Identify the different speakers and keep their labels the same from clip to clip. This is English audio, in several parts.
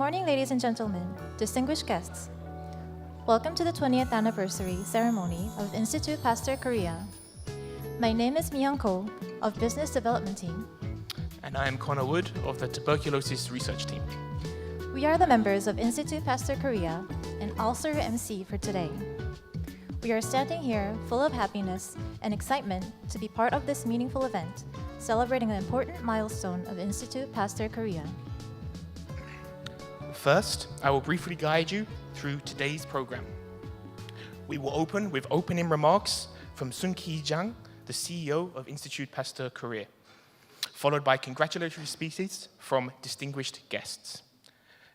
Speaker 1: morning, ladies and gentlemen, distinguished guests. Welcome to the 20th anniversary ceremony of Institute Pasteur Korea. My name is Myung Ko of Business Development Team.
Speaker 2: And I am Connor Wood of the Tuberculosis Research Team.
Speaker 1: We are the members of Institute Pasteur Korea and also your MC for today. We are standing here full of happiness and excitement to be part of this meaningful event, celebrating an important milestone of Institute Pasteur Korea.
Speaker 2: First, I will briefly guide you through today's program. We will open with opening remarks from Sun-ki Jang, the CEO of Institute Pasteur Korea, followed by congratulatory speeches from distinguished guests.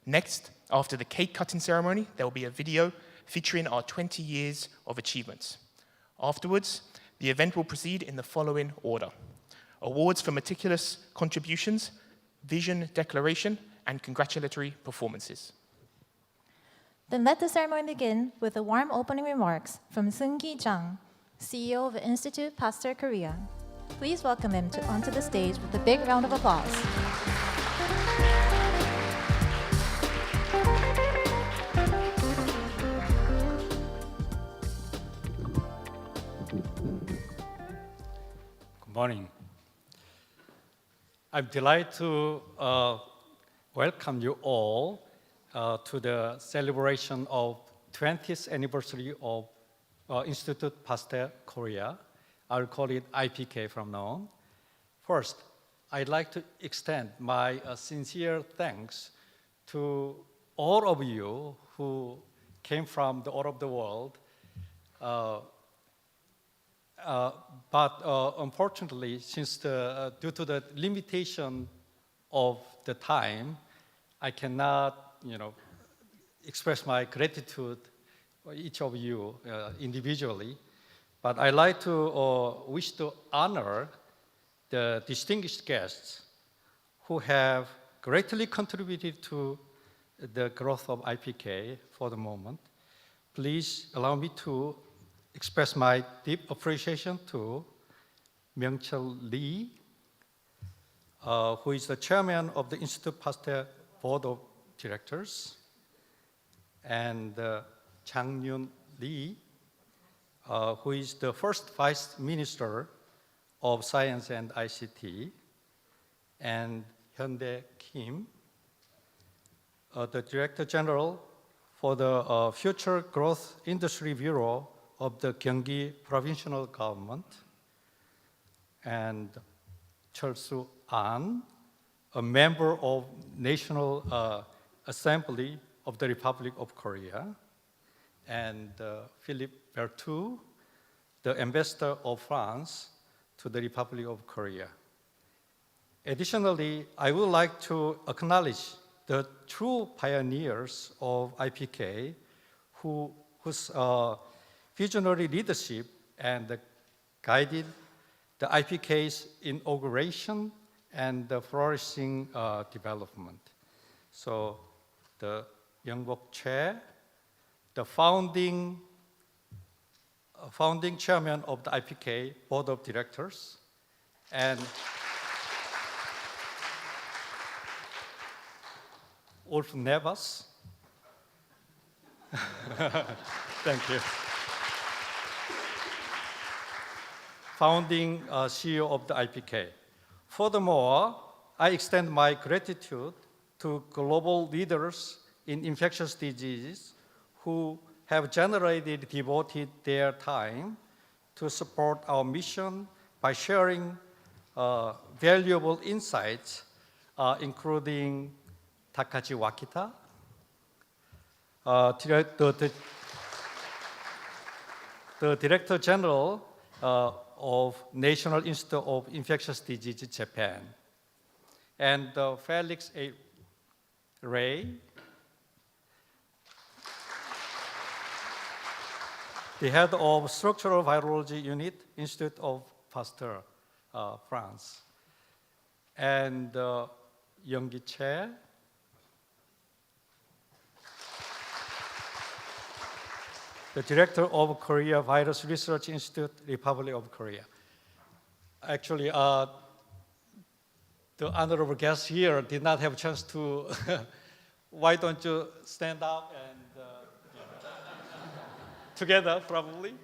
Speaker 2: Next, after the cake cutting ceremony, there will be a video featuring our 20 years of achievements. Afterwards, the event will proceed in the following order: awards for meticulous contributions, vision declaration, and congratulatory performances.
Speaker 1: Then let the ceremony begin with the warm opening remarks from Sun-ki Jang, CEO of Institute Pasteur Korea. Please welcome him onto the stage with a big round of applause.
Speaker 3: Good morning. I'm delighted to welcome you all to the celebration of 20th anniversary of Institute Pasteur Korea. I'll call it IPK from now on. First, I'd like to extend my sincere thanks to all of you who came from all over the world. But unfortunately, since due to the limitation of the time, I cannot, express my gratitude for each of you individually. But I'd like to wish to honor the distinguished guests who have greatly contributed to the growth of IPK for the moment. Please allow me to express my deep appreciation to Myung-chul Lee, who is the chairman of the Institute Pasteur Board of Directors, and Chang-Yun Lee, who is the first Vice Minister of Science and ICT, and Hyun-dae Kim, the Director General for the Future Growth Industry Bureau of the Gyeonggi Provincial Government, and Cheol-soo An, a member of National Assembly of the Republic of Korea, and Philippe Berthoud, the Ambassador of France to the Republic of Korea. Additionally, I would like to acknowledge the true pioneers of IPK whose visionary leadership and guided the IPK's inauguration and the flourishing development. So the Young-bok Chair, the founding chairman of the IPK Board of Directors, and Ulf Nevas. Thank you. Founding CEO of the IPK. Furthermore, I extend my gratitude to global leaders in infectious diseases who have devoted their time to support our mission by sharing valuable insights, including Takaji Wakita, the Director General of National Institute of Infectious Diseases, Japan, and Felix A. Ray, the head of Structural Virology Unit, Institute of Pasteur, France, and Young-gi Chair, the director of Korea Virus Research Institute, Republic of Korea. Actually, the honorable guests here did not have a chance to why don't you stand up and together probably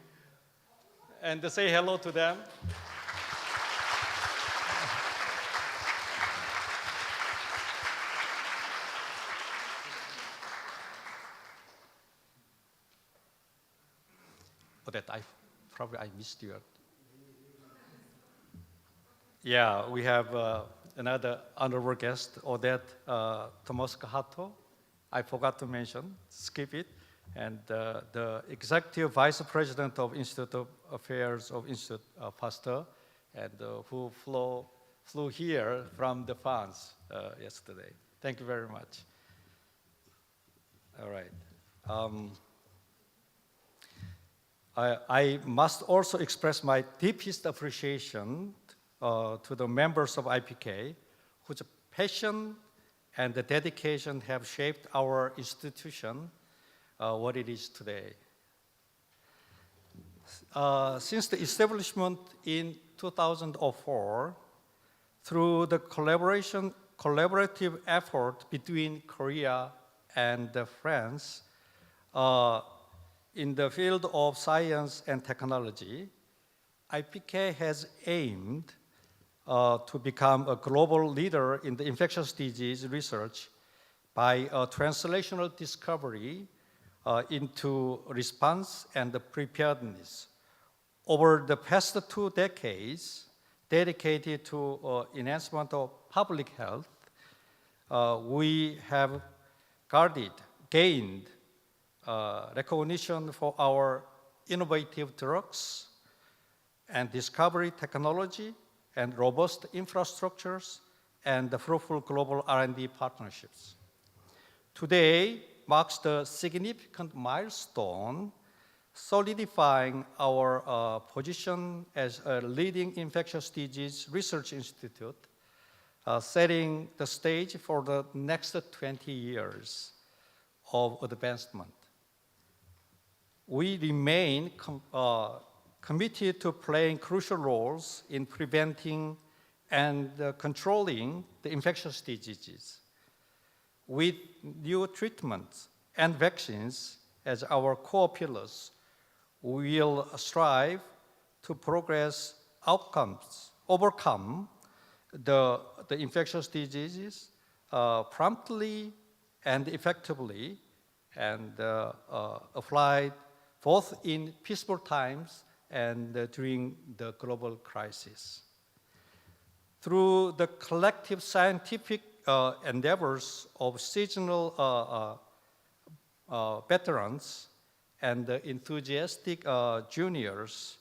Speaker 3: and say hello to them. Odette, I missed you. Yeah, we have another honorable guest, Odette Tomoskahato. I forgot to mention, skip it. And the Executive Vice President of Institute of Affairs of Institute Pasteur, and who flew here from the France yesterday. Thank you very much. All right. I must also express my deepest appreciation to the members of IPK, whose passion and the dedication have shaped our institution what it is today. Since the establishment in 2004, through the collaborative effort between Korea and France in the field of science and technology, IPK has aimed to become a global leader in the infectious disease research by translational discovery into response and preparedness. Over the past 2 decades, dedicated to enhancement of public health, we have gained recognition for our innovative drugs and discovery technology and robust infrastructures and the fruitful global R&D partnerships. Today marks the significant milestone solidifying our position as a leading infectious disease research institute, setting the stage for the next 20 years of advancement. We remain committed to playing crucial roles in preventing and controlling the infectious diseases. With new treatments and vaccines as our core pillars, we will strive to overcome the infectious diseases promptly and effectively, and applied both in peaceful times and during the global crisis. Through the collective scientific endeavors of seasonal veterans and enthusiastic juniors,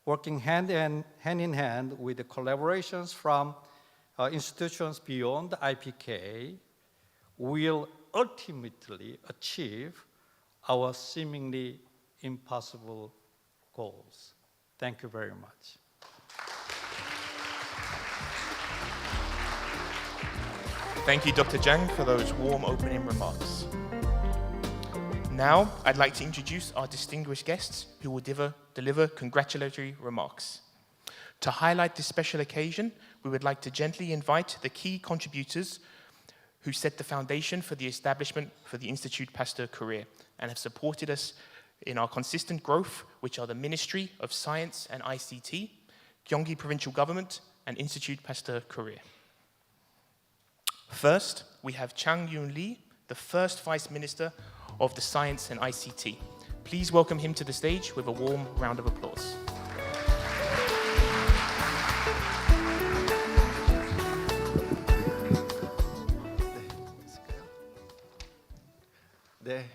Speaker 3: working hand in hand with the collaborations from institutions beyond the IPK, will ultimately achieve our seemingly impossible goals. Thank you very much.
Speaker 2: Thank you, Dr. Zhang, for those warm opening remarks. Now, I'd like to introduce our distinguished guests who will deliver congratulatory remarks. To highlight this special occasion, we would like to gently invite the key contributors who set the foundation for the establishment for the Institut Pasteur Korea and have supported us in our consistent growth, which are the Ministry of Science and ICT, Gyeonggi Provincial Government, and Institut Pasteur Korea. First, we have Chang Yoon Lee, the first Vice Minister of the Science and ICT. Please welcome him to the stage with a warm round of applause.
Speaker 4: 네,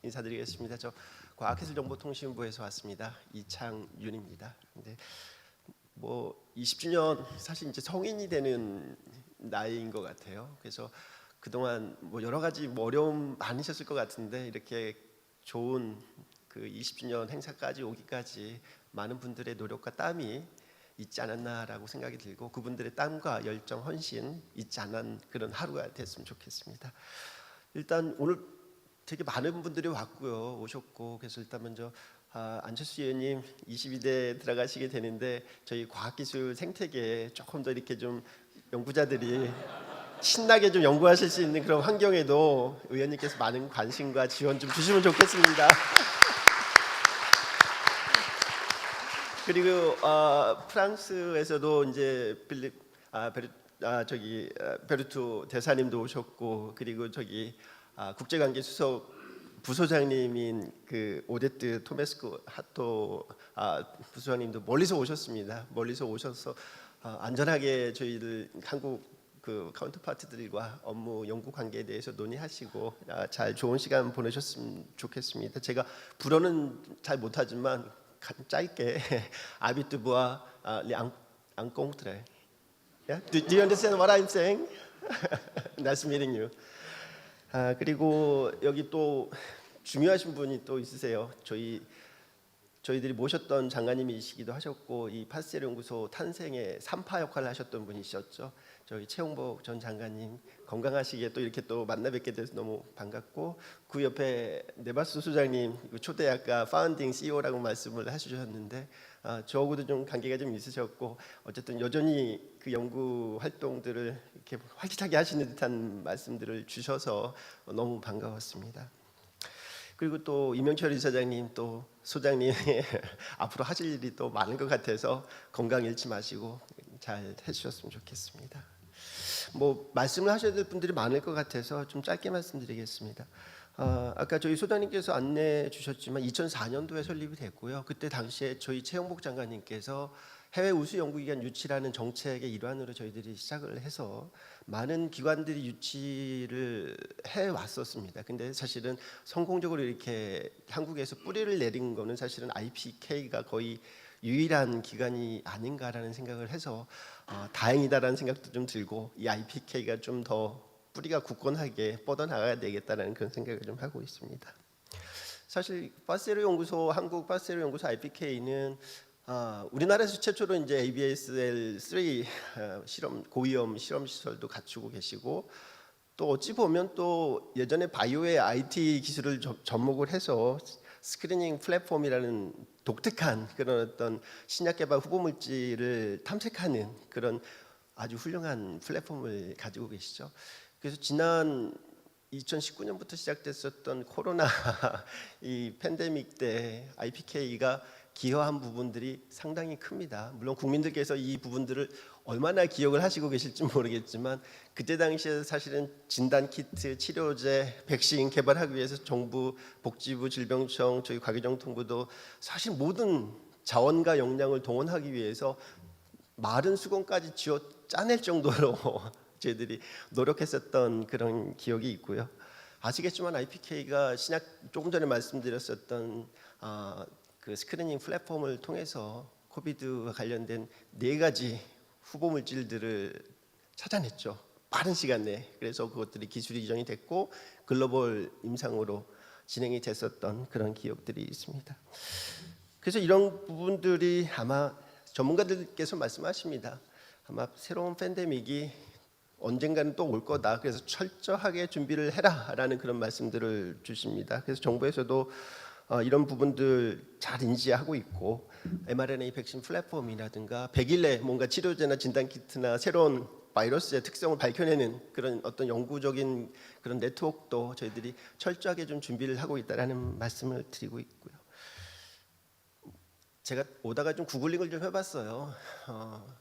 Speaker 4: 인사드리겠습니다. 저 과학기술정보통신부에서 왔습니다. 이창윤입니다. 근데 뭐 20주년 사실 이제 성인이 되는 나이인 것 같아요. 그래서 그동안 뭐 여러 가지 어려움 많으셨을 것 같은데 이렇게 좋은 그 20주년 행사까지 오기까지 많은 분들의 노력과 땀이 있지 않았나라고 생각이 들고 그분들의 땀과 열정, 헌신 있지 않은 그런 하루가 됐으면 좋겠습니다. 일단 오늘 되게 많은 분들이 오셨고 그래서 일단 먼저 안철수 의원님 22대 들어가시게 되는데 저희 과학기술 생태계에 조금 더 이렇게 좀 연구자들이 신나게 좀 연구하실 수 있는 그런 환경에도 의원님께서 많은 관심과 지원 좀 주시면 좋겠습니다. 그리고 프랑스에서도 이제 베르투 대사님도 오셨고, 그리고 국제관계 수석 부소장님인 그 오데트 토메스코 하토 부소장님도 멀리서 오셨습니다. 멀리서 오셔서 안전하게 저희들 한국 그 카운터파트들과 업무 연구 관계에 대해서 논의하시고 잘 좋은 시간 보내셨으면 좋겠습니다. 제가 불어는 잘 못하지만 짧게 아비뚜부와 앙꽁트레. Do you understand what I'm saying? Nice meeting you. 그리고 여기 또 중요하신 분이 또 있으세요. 저희들이 모셨던 장관님이시기도 하셨고, 이 파스텔 연구소 탄생의 3파 역할을 하셨던 분이셨죠. 저희 최홍복 전 장관님 건강하시게 또 이렇게 또 만나 뵙게 돼서 너무 반갑고, 그 옆에 네바스 소장님 초대 아까 파운딩 CEO라고 말씀을 해주셨는데 저하고도 좀 관계가 좀 있으셨고, 어쨌든 여전히 그 연구 활동들을 이렇게 활기차게 하시는 듯한 말씀들을 주셔서 너무 반가웠습니다. 그리고 또 이명철 이사장님 또 소장님 앞으로 하실 일이 또 많은 것 같아서 건강 잃지 마시고 잘 해주셨으면 좋겠습니다. 뭐 말씀을 하셔야 될 분들이 많을 것 같아서 좀 짧게 말씀드리겠습니다. 아까 저희 소장님께서 안내해 주셨지만 2004년도에 설립이 됐고요. 그때 당시에 저희 최영복 장관님께서 해외 우수 연구기관 유치라는 정책의 일환으로 저희들이 시작을 해서 많은 기관들이 유치를 해 왔었습니다. 근데 사실은 성공적으로 이렇게 한국에서 뿌리를 내린 거는 사실은 IPK가 거의 유일한 기관이 아닌가라는 생각을 해서 다행이다라는 생각도 좀 들고, 이 IPK가 좀 더 뿌리가 굳건하게 뻗어나가야 되겠다는 그런 생각을 좀 하고 있습니다. 사실 한국 파스텔 연구소 IPK는 우리나라에서 최초로 이제 ABSL3 고위험 실험 시설도 갖추고 계시고, 또 어찌 보면 또 예전에 바이오의 IT 기술을 접목을 해서 스크리닝 플랫폼이라는 독특한 그런 어떤 신약 개발 후보 물질을 탐색하는 그런 아주 훌륭한 플랫폼을 가지고 계시죠. 그래서 지난 2019년부터 시작됐었던 코로나 이 팬데믹 때 IPK가 기여한 부분들이 상당히 큽니다. 물론 국민들께서 이 부분들을 얼마나 기억을 하시고 계실지 모르겠지만, 그때 당시에 사실은 진단 키트, 치료제, 백신 개발하기 위해서 정부, 복지부, 질병청, 저희 과기정통부도 사실 모든 자원과 역량을 동원하기 위해서 마른 수건까지 쥐어 짜낼 정도로 저희들이 노력했었던 그런 기억이 있고요. 아시겠지만 IPK가 조금 전에 말씀드렸었던 그 스크리닝 플랫폼을 통해서 코비드와 관련된 4가지 후보 물질들을 찾아냈죠. 빠른 시간 내에. 그래서 그것들이 기술이 이전이 됐고 글로벌 임상으로 진행이 됐었던 그런 기억들이 있습니다. 그래서 이런 부분들이 아마 전문가들께서 말씀하십니다. 아마 새로운 팬데믹이 언젠가는 또 올 거다. 그래서 철저하게 준비를 해라라는 그런 말씀들을 주십니다. 그래서 정부에서도 이런 부분들 잘 인지하고 있고, mRNA 백신 플랫폼이라든가 100일 내 뭔가 치료제나 진단키트나 새로운 바이러스의 특성을 밝혀내는 그런 어떤 연구적인 그런 네트워크도 저희들이 철저하게 좀 준비를 하고 있다라는 말씀을 드리고 있고요. 제가 오다가 좀 구글링을 좀 해봤어요.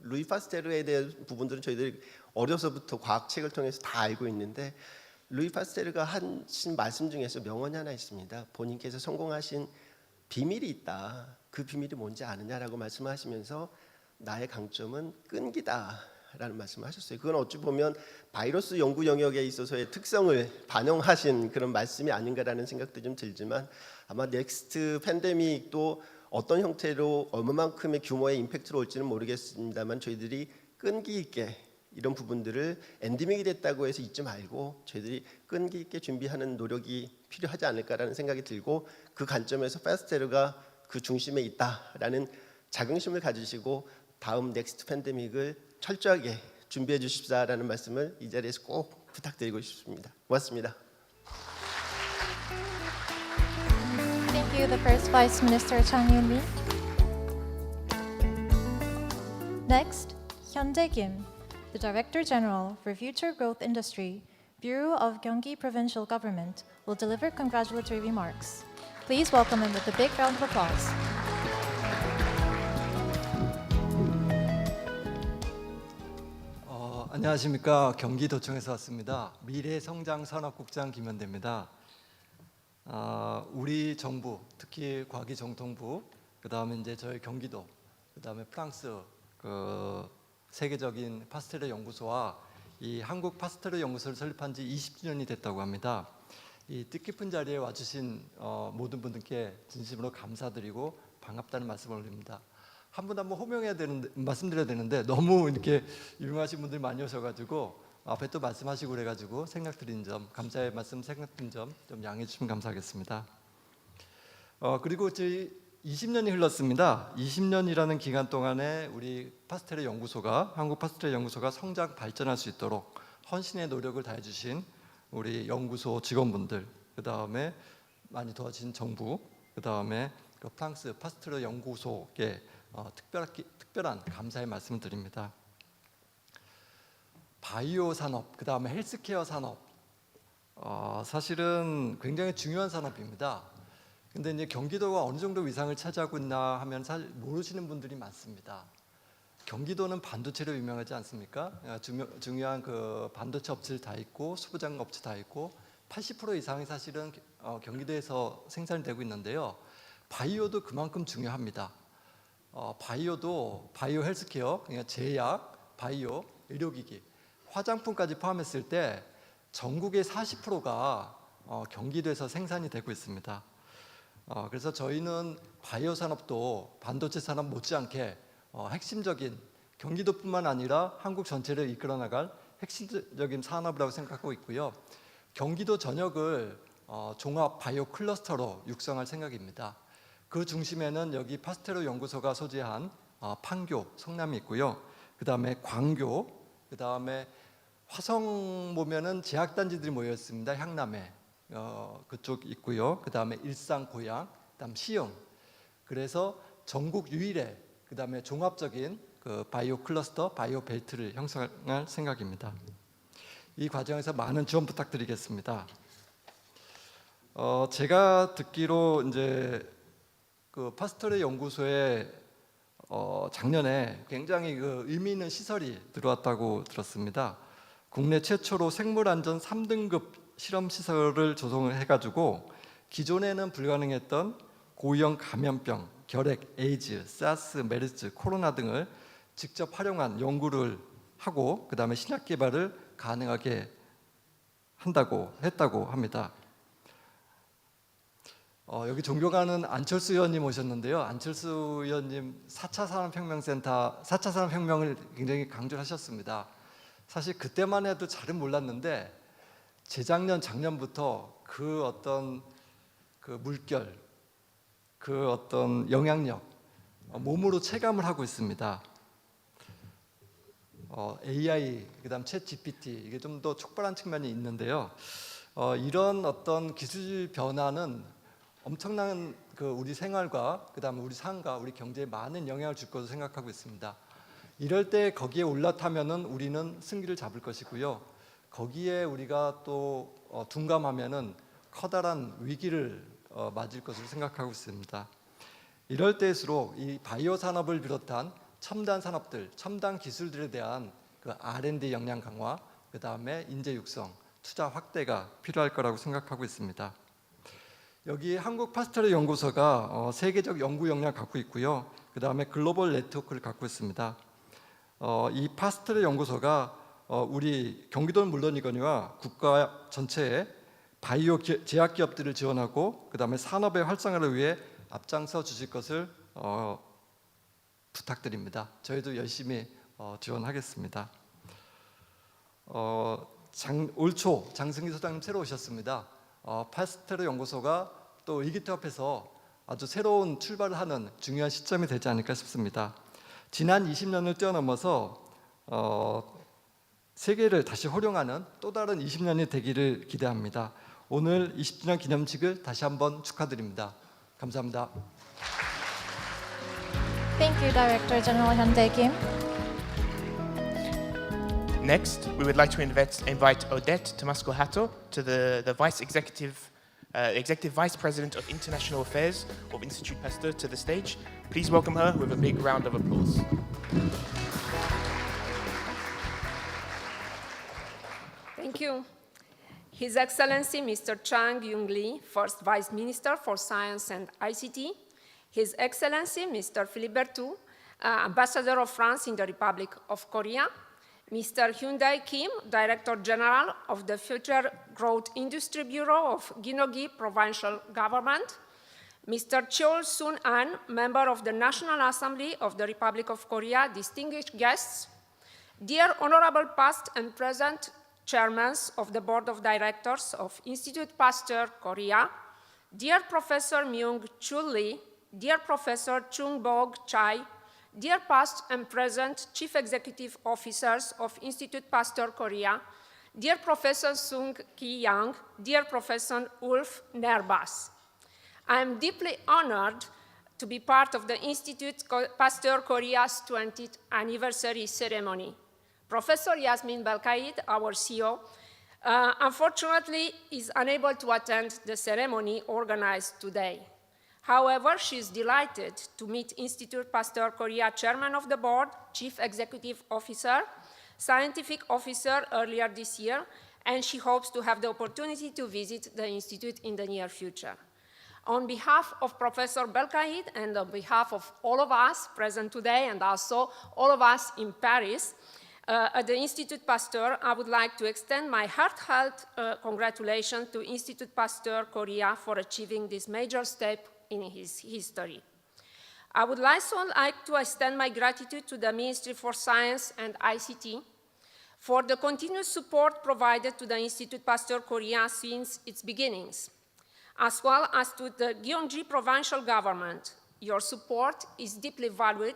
Speaker 4: 루이 파스테르에 대한 부분들은 저희들이 어려서부터 과학책을 통해서 다 알고 있는데, 루이 파스테르가 하신 말씀 중에서 명언이 하나 있습니다. 본인께서 성공하신 비밀이 있다. 그 비밀이 뭔지 아느냐라고 말씀하시면서 나의 강점은 끈기다라는 말씀을 하셨어요. 그건 어찌 보면 바이러스 연구 영역에 있어서의 특성을 반영하신 그런 말씀이 아닌가라는 생각도 좀 들지만, 아마 넥스트 팬데믹도 어떤 형태로 얼마만큼의 규모의 임팩트로 올지는 모르겠습니다만, 저희들이 끈기 있게 이런 부분들을 엔데믹이 됐다고 해서 잊지 말고 저희들이 끈기 있게 준비하는 노력이 필요하지 않을까라는 생각이 들고, 그 관점에서 파스테르가 그 중심에 있다라는 자긍심을 가지시고 다음 넥스트 팬데믹을 철저하게 준비해 주십사라는 말씀을 이 자리에서 꼭 부탁드리고 싶습니다. 고맙습니다.
Speaker 1: Thank you, the First Vice Minister Chang Yun-mi. Next, Hyun-jae Kim, the Director General for Future Growth Industry, Bureau of Gyeonggi Provincial Government, will deliver congratulatory remarks. Please welcome him with a big round of applause.
Speaker 5: 안녕하십니까. 경기도청에서 왔습니다. 미래성장산업국장 김현대입니다. 우리 정부, 특히 과기정통부, 그 다음에 이제 저희 경기도, 그 다음에 프랑스 세계적인 파스테르 연구소와 이 한국 파스테르 연구소를 설립한 지 20주년이 됐다고 합니다. 이 뜻깊은 자리에 와주신 모든 분들께 진심으로 감사드리고 반갑다는 말씀을 올립니다. 한 분 한 분 호명해야 되는데, 말씀드려야 되는데 너무 이렇게 유명하신 분들이 많이 오셔가지고 앞에 또 말씀하시고 그래가지고 생각드린 점, 감사의 말씀 생각드린 점 좀 양해해 주시면 감사하겠습니다. 그리고 저희 20년이 흘렀습니다. 20년이라는 기간 동안에 우리 파스테르 연구소가, 한국 파스테르 연구소가 성장 발전할 수 있도록 헌신의 노력을 다해 주신 우리 연구소 직원분들, 그 다음에 많이 도와주신 정부, 그 다음에 프랑스 파스테르 연구소에 특별한 감사의 말씀을 드립니다. 바이오 산업, 그 다음에 헬스케어 산업, 사실은 굉장히 중요한 산업입니다. 근데 이제 경기도가 어느 정도 위상을 차지하고 있나 하면 사실 모르시는 분들이 많습니다. 경기도는 반도체로 유명하지 않습니까? 중요한 그 반도체 업체들 다 있고 수부장 업체 다 있고 80% 이상이 사실은 경기도에서 생산이 되고 있는데요. 바이오도 그만큼 중요합니다. 바이오도 바이오 헬스케어, 그러니까 제약, 바이오, 의료기기, 화장품까지 포함했을 때 전국의 40%가 경기도에서 생산이 되고 있습니다. 그래서 저희는 바이오 산업도 반도체 산업 못지않게 핵심적인 경기도뿐만 아니라 한국 전체를 이끌어 나갈 핵심적인 산업이라고 생각하고 있고요. 경기도 전역을 종합 바이오 클러스터로 육성할 생각입니다. 그 중심에는 여기 파스테르 연구소가 소재한 판교, 성남이 있고요. 그 다음에 광교, 그 다음에 화성 보면은 제약단지들이 모여 있습니다. 향남에 그쪽 있고요. 그 다음에 일산, 고양, 그다음 시흥. 그래서 전국 유일의 그 다음에 종합적인 그 바이오 클러스터, 바이오 벨트를 형성할 생각입니다. 이 과정에서 많은 지원 부탁드리겠습니다. 제가 듣기로 이제 그 파스테르 연구소에 작년에 굉장히 그 의미 있는 시설이 들어왔다고 들었습니다. 국내 최초로 생물안전 3등급 실험 시설을 조성을 해가지고 기존에는 불가능했던 고위험 감염병, 결핵, 에이즈, 사스, 메르스, 코로나 등을 직접 활용한 연구를 하고 그 다음에 신약 개발을 가능하게 했다고 합니다. 여기 존경하는 안철수 의원님 오셨는데요. 안철수 의원님 4차 산업혁명을 굉장히 강조를 하셨습니다. 사실 그때만 해도 잘은 몰랐는데 재작년, 작년부터 그 어떤 그 물결, 그 어떤 영향력 몸으로 체감을 하고 있습니다. AI, 그다음 챗 GPT 이게 좀 더 촉발한 측면이 있는데요. 이런 어떤 기술 변화는 엄청난 그 우리 생활과 그다음에 우리 삶과 우리 경제에 많은 영향을 줄 것으로 생각하고 있습니다. 이럴 때 거기에 올라타면은 우리는 승기를 잡을 것이고요. 거기에 우리가 또 둔감하면은 커다란 위기를 맞을 것으로 생각하고 있습니다. 이럴 때일수록 이 바이오 산업을 비롯한 첨단 산업들, 첨단 기술들에 대한 그 R&D 역량 강화, 그 다음에 인재 육성, 투자 확대가 필요할 거라고 생각하고 있습니다. 여기 한국 파스테르 연구소가 세계적 연구 역량을 갖고 있고요. 그 다음에 글로벌 네트워크를 갖고 있습니다. 이 파스테르 연구소가 우리 경기도는 물론이거니와 국가 전체에 바이오 제약 기업들을 지원하고 그 다음에 산업의 활성화를 위해 앞장서 주실 것을 부탁드립니다. 저희도 열심히 지원하겠습니다. 올 초 장승기 소장님 새로 오셨습니다. 파스테르 연구소가 또 의기투합해서 아주 새로운 출발을 하는 중요한 시점이 되지 않을까 싶습니다. 지난 20년을 뛰어넘어서 세계를 다시 호령하는 또 다른 20년이 되기를 기대합니다. 오늘 20주년 기념식을 다시 한번 축하드립니다. 감사합니다.
Speaker 1: Thank you, Director General Hyun-dae Kim.
Speaker 2: Next, we would like to invite Odette Tomasco-Hato, to the Executive Vice President of International Affairs of Institut Pasteur, to the stage. Please welcome her with a big round of applause.
Speaker 6: Thank you. His Excellency Mr. Chang Yung-Lee, First Vice Minister for Science and ICT, His Excellency Mr. Philippe Bertou, Ambassador of France in the Republic of Korea, Mr. Hyundai Kim, Director General of the Future Growth Industry Bureau of Gyeonggi Provincial Government, Mr. Chol Soon-an, Member of the National Assembly of the Republic of Korea, distinguished guests, dear honorable past and present chairmen of the Board of Directors of Institut Pasteur Korea, dear Professor Myung-Chul Lee, dear Professor Chung-Bog Chai, dear past and present Chief Executive Officers of Institut Pasteur Korea, dear Professor Sung Ki-yang, dear Professor Ulf Nerbas. I am deeply honored to be part of the Institut Pasteur Korea's 20th anniversary ceremony. Professor Yasmin Belkaid, our CEO, unfortunately is unable to attend the ceremony organized today. However, she is delighted to meet Institut Pasteur Korea Chairman of the Board, Chief Executive Officer, Scientific Officer earlier this year, and she hopes to have the opportunity to visit the Institute in the near future. On behalf of Professor Belkaid and on behalf of all of us present today and also all of us in Paris, at the Institut Pasteur, I would like to extend my heartfelt congratulations to Institut Pasteur Korea for achieving this major step in his history. I would also like to extend my gratitude to the Ministry for Science and ICT for the continuous support provided to the Institut Pasteur Korea since its beginnings, as well as to the Gyeonggi Provincial Government. Your support is deeply valued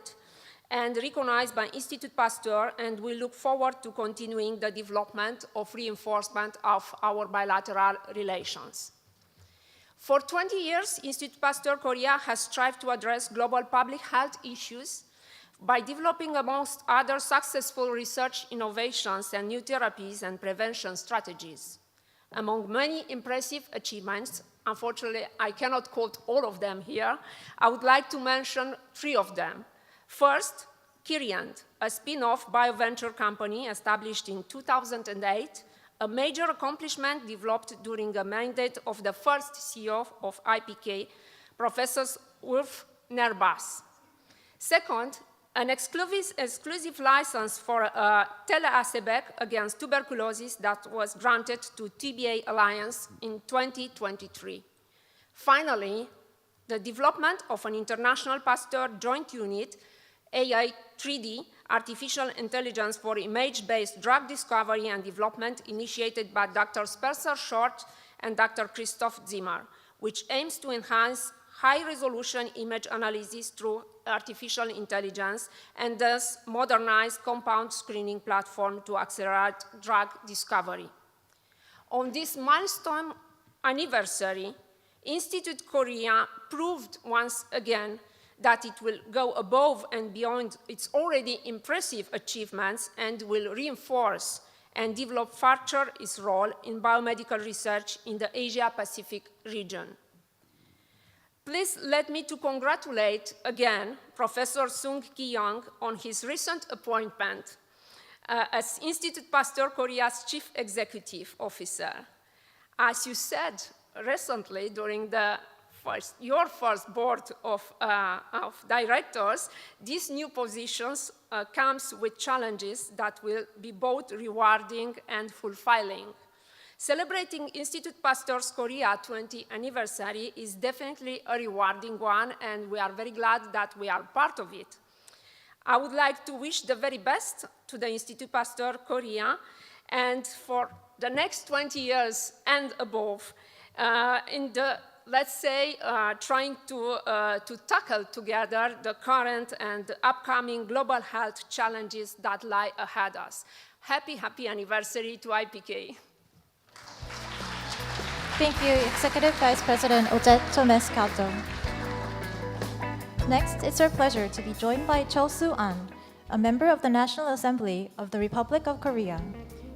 Speaker 6: and recognized by Institut Pasteur, and we look forward to continuing the development of reinforcement of our bilateral relations. For 20 years, Institut Pasteur Korea has strived to address global public health issues by developing, amongst other, successful research innovations and new therapies and prevention strategies. Among many impressive achievements, unfortunately, I cannot quote all of them here, I would like to mention 3 of them. First, Kiriant, a spin-off bioventure company established in 2008, a major accomplishment developed during the mandate of the first CEO of IPK, Professor Ulf Nerbas. Second, an exclusive license for teleasebec against tuberculosis that was granted to TBA Alliance in 2023. Finally, the development of an international Pasteur joint unit, AI3D, artificial intelligence for image-based drug discovery and development, initiated by Dr. Spencer Short and Dr. Christoph Zimmer, which aims to enhance high-resolution image analysis through artificial intelligence and thus modernize compound screening platform to accelerate drug discovery. On this milestone anniversary, Institut Korea proved once again that it will go above and beyond its already impressive achievements and will reinforce and develop further its role in biomedical research in the Asia-Pacific region. Please let me to congratulate again Professor Sung Ki-yang on his recent appointment as Institut Pasteur Korea's Chief Executive Officer. As you said recently during your first board of directors, these new positions comes with challenges that will be both rewarding and fulfilling. Celebrating Institut Pasteur's Korea 20th anniversary is definitely a rewarding one, and we are very glad that we are part of it. I would like to wish the very best to the Institut Pasteur Korea, and for the next 20 years and above, in the, let's say, trying to tackle together the current and upcoming global health challenges that lie ahead us. Happy, happy anniversary to IPK.
Speaker 1: Thank you, Executive Vice President Odette Tomasco-Hato. Next, it's our pleasure to be joined by Chol Soo-an, A member of the National Assembly of the Republic of Korea,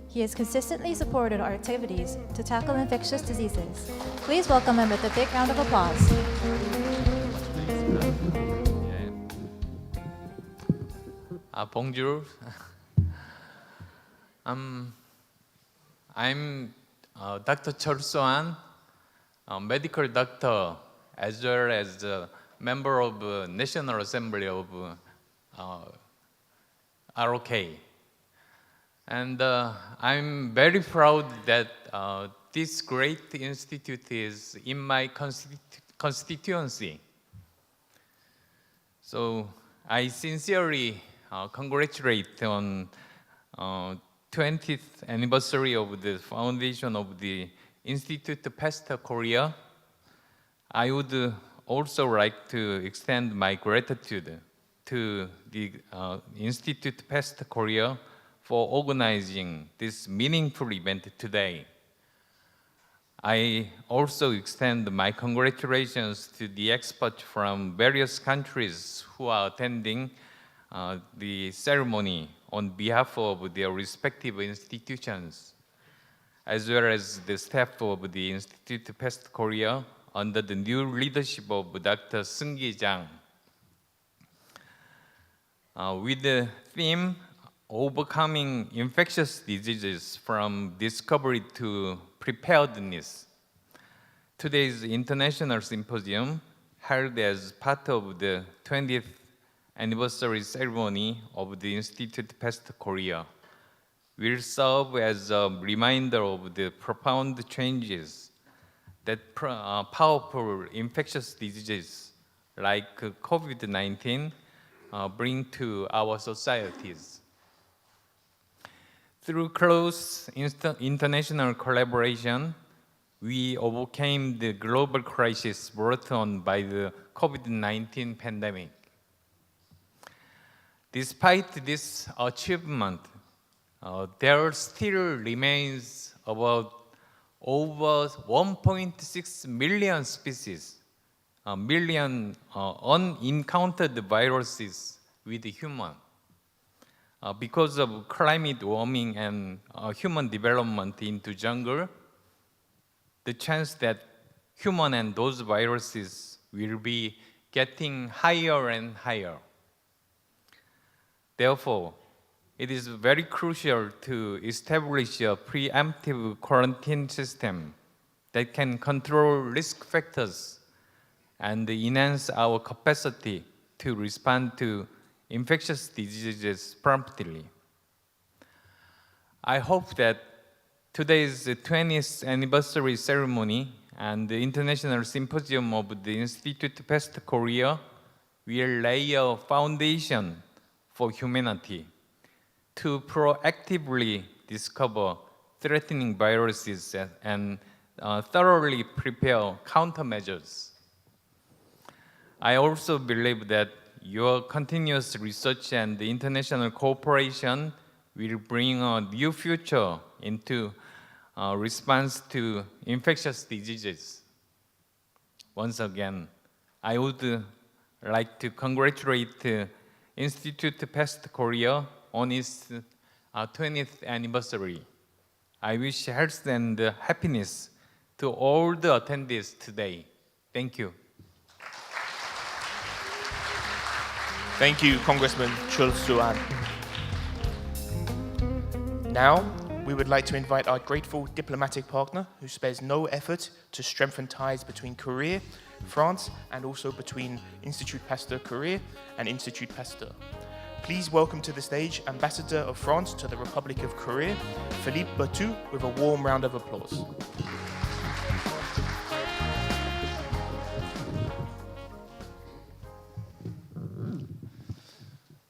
Speaker 1: he has consistently supported our activities to tackle infectious diseases. Please welcome him with a big round of applause.
Speaker 7: Bonjour. I'm Dr. Chol So-an, a medical doctor, as well as a member of National Assembly of ROK. And I'm very proud that this great institute is in my constituency. So I sincerely congratulate on 20th anniversary of the foundation of the Institute Pasteur Korea. I would also like to extend my gratitude to the Institute Pasteur Korea for organizing this meaningful event today. I also extend my congratulations to the experts from various countries who are attending the ceremony on behalf of their respective institutions, as well as the staff of the Institute Pasteur Korea under the new leadership of Dr. Seung-gi Jang. With the theme, Overcoming Infectious Diseases from Discovery to Preparedness, today's international symposium, held as part of the 20th anniversary ceremony of the Institute Pasteur Korea, will serve as a reminder of the profound changes that powerful infectious diseases like COVID-19 bring to our societies. Through close international collaboration, we overcame the global crisis brought on by the COVID-19 pandemic. Despite this achievement, there still remains about over 1.6 million species, million unencountered viruses with human. Because of climate warming and human development into jungle, the chance that human and those viruses will be getting higher and higher. Therefore, it is very crucial to establish a preemptive quarantine system that can control risk factors and enhance our capacity to respond to infectious diseases promptly. I hope that today's 20th anniversary ceremony and the International Symposium of the Institute Pasteur Korea will lay a foundation for humanity to proactively discover threatening viruses and thoroughly prepare countermeasures. I also believe that your continuous research and the international cooperation will bring a new future into response to infectious diseases. Once again, I would like to congratulate Institute Pasteur Korea on its 20th anniversary. I wish health and happiness to all the attendees today. Thank you.
Speaker 2: Thank you, Congressman Chol So-an. Now, we would like to invite our grateful diplomatic partner who spares no effort to strengthen ties between Korea, France, and also between Institut Pasteur Korea and Institut Pasteur. Please welcome to the stage Ambassador of France to the Republic of Korea, Philippe Berthoud, with a warm round of applause.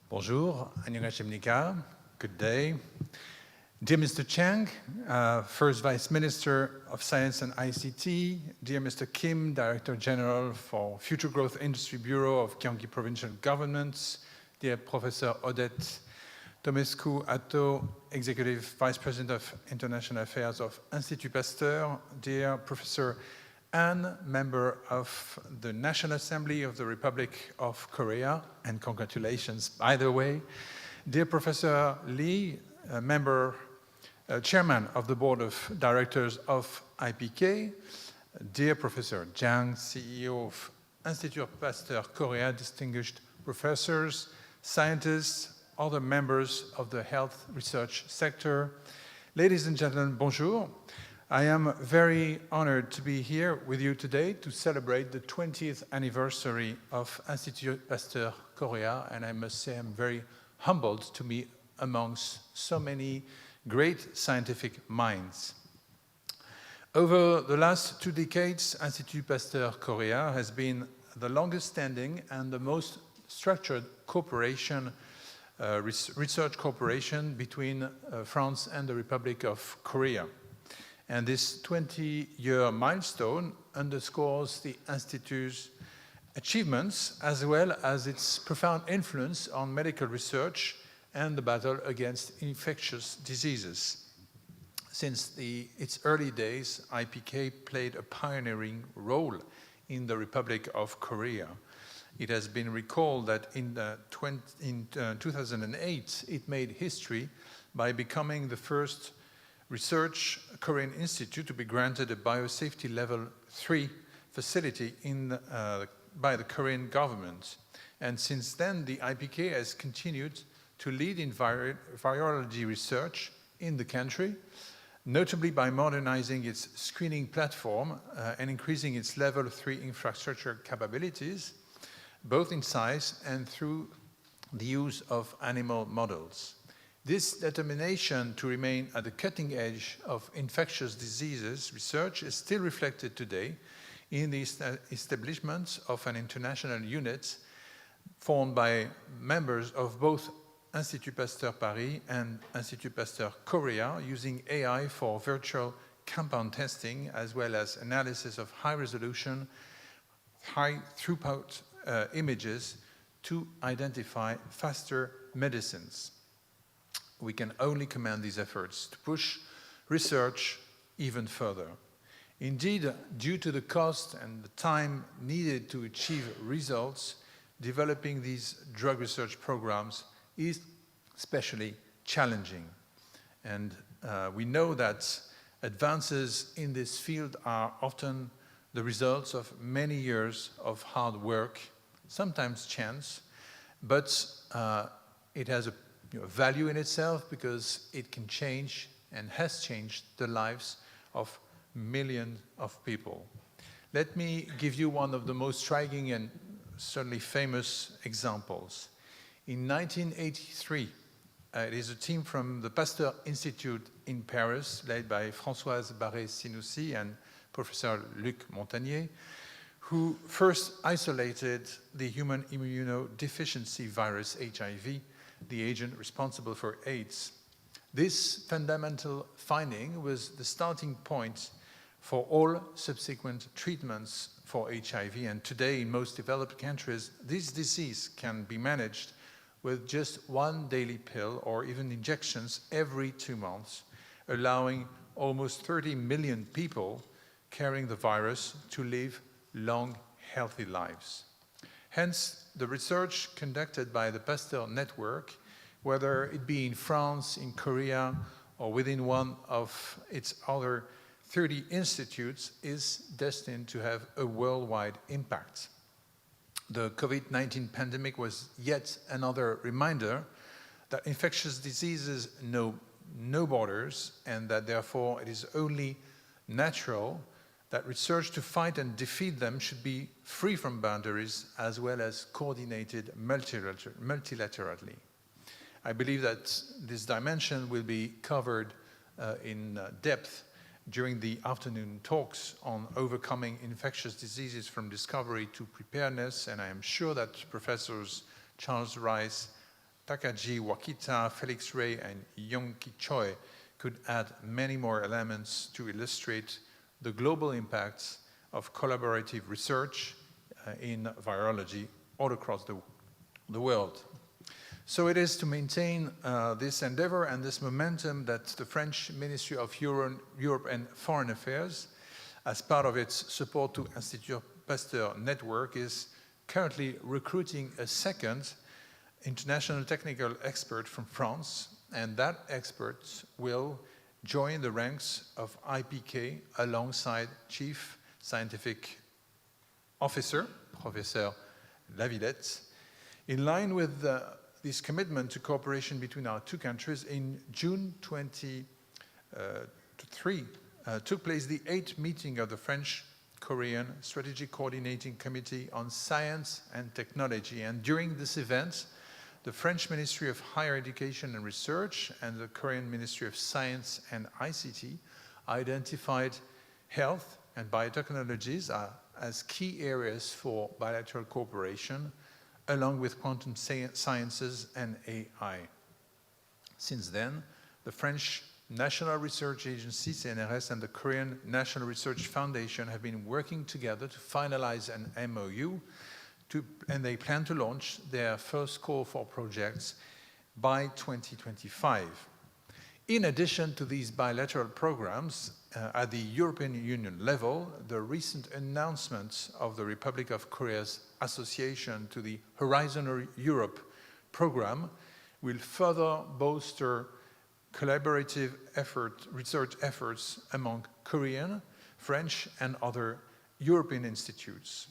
Speaker 8: Bonjour, 안녕하십니까. Good day. Dear Mr. Chang, First Vice Minister of Science and ICT, dear Mr. Kim, Director General for Future Growth Industry Bureau of Gyeonggi Provincial Governments, dear Professor Odette Tomescu-Atto, Executive Vice President of International Affairs of Institut Pasteur, dear Professor An, member of the National Assembly of the Republic of Korea, and congratulations, by the way, Dear Professor Lee, Chairman of the Board of Directors of IPK, dear Professor Jiang, CEO of Institut Pasteur Korea, distinguished professors, scientists, other members of the health research sector, ladies and gentlemen, bonjour. I am very honored to be here with you today to celebrate the 20th anniversary of Institut Pasteur Korea, and I must say I'm very humbled to be amongst so many great scientific minds. Over the last 2 decades, Institut Pasteur Korea has been the longest standing and the most structured cooperation, research cooperation between France and the Republic of Korea. And this 20-year milestone underscores the Institute's achievements as well as its profound influence on medical research and the battle against infectious diseases. Since its early days, IPK played a pioneering role in the Republic of Korea. It has been recalled that in 2008, it made history by becoming the first research Korean institute to be granted a biosafety level 3 facility by the Korean government. And since then, the IPK has continued to lead in virology research in the country, notably by modernizing its screening platform and increasing its level 3 infrastructure capabilities, both in size and through the use of animal models. This determination to remain at the cutting edge of infectious diseases research is still reflected today in the establishment of an international unit formed by members of both Institut Pasteur Paris and Institut Pasteur Korea, using AI for virtual compound testing as well as analysis of high-resolution, high-throughput images to identify faster medicines. We can only commend these efforts to push research even further. Indeed, due to the cost and the time needed to achieve results, developing these drug research programs is especially challenging. And we know that advances in this field are often the results of many years of hard work, sometimes chance, but it has a value in itself because it can change and has changed the lives of millions of people. Let me give you one of the most striking and certainly famous examples. In 1983, it is a team from the Pasteur Institute in Paris, led by Françoise Barré-Sinoussi and Professor Luc Montagnier, who first isolated the human immunodeficiency virus, HIV, the agent responsible for AIDS. This fundamental finding was the starting point for all subsequent treatments for HIV, and today in most developed countries, this disease can be managed with just one daily pill or even injections every 2 months, allowing almost 30 million people carrying the virus to live long, healthy lives. Hence, the research conducted by the Pasteur Network, whether it be in France, in Korea, or within one of its other 30 institutes, is destined to have a worldwide impact. The COVID-19 pandemic was yet another reminder that infectious diseases know no borders, and that therefore it is only natural that research to fight and defeat them should be free from boundaries as well as coordinated multilaterally. I believe that this dimension will be covered in depth during the afternoon talks on overcoming infectious diseases from discovery to preparedness, and I am sure that Professors Charles Rice, Takaji Wakita, Felix Ray, and Yongki Choi could add many more elements to illustrate the global impacts of collaborative research in virology all across the world. So it is to maintain this endeavor and this momentum that the French Ministry of Europe and Foreign Affairs, as part of its support to Institut Pasteur Network, is currently recruiting a second international technical expert from France, and that expert will join the ranks of IPK alongside Chief Scientific Officer, Professor Lavillette. In line with this commitment to cooperation between our two countries, in June 2023 took place the 8th meeting of the French-Korean Strategic Coordinating Committee on Science and Technology. And during this event, the French Ministry of Higher Education and Research and the Korean Ministry of Science and ICT identified health and biotechnologies as key areas for bilateral cooperation, along with quantum sciences and AI. Since then, the French National Research Agency, CNRS, and the Korean National Research Foundation have been working together to finalize an MOU, and they plan to launch their first call for projects by 2025. In addition to these bilateral programs, at the European Union level, the recent announcement of the Republic of Korea's association to the Horizon Europe program will further bolster collaborative research efforts among Korean, French, and other European institutes.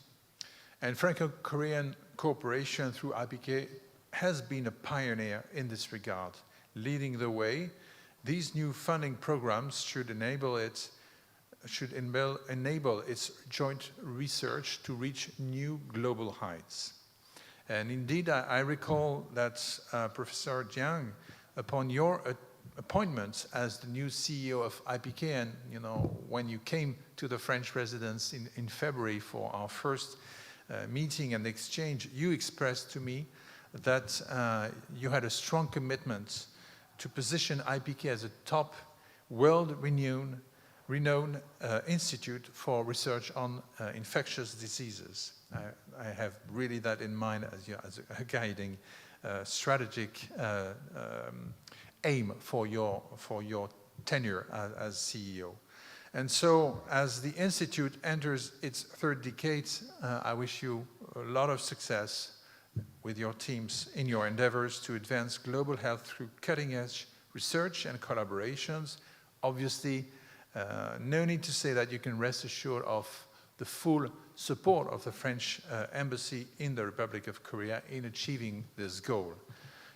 Speaker 8: And Franco-Korean cooperation through IPK has been a pioneer in this regard, leading the way. These new funding programs should enable its joint research to reach new global heights. And indeed, I recall that Professor Jiang, upon your appointment as the new CEO of IPK, and when you came to the French residence in February for our first meeting and exchange, you expressed to me that you had a strong commitment to position IPK as a top world-renowned institute for research on infectious diseases. I have really that in mind as a guiding strategic aim for your tenure as CEO. And so, as the Institute enters its third decade, I wish you a lot of success with your teams in your endeavors to advance global health through cutting-edge research and collaborations. Obviously, no need to say that you can rest assured of the full support of the French Embassy in the Republic of Korea in achieving this goal.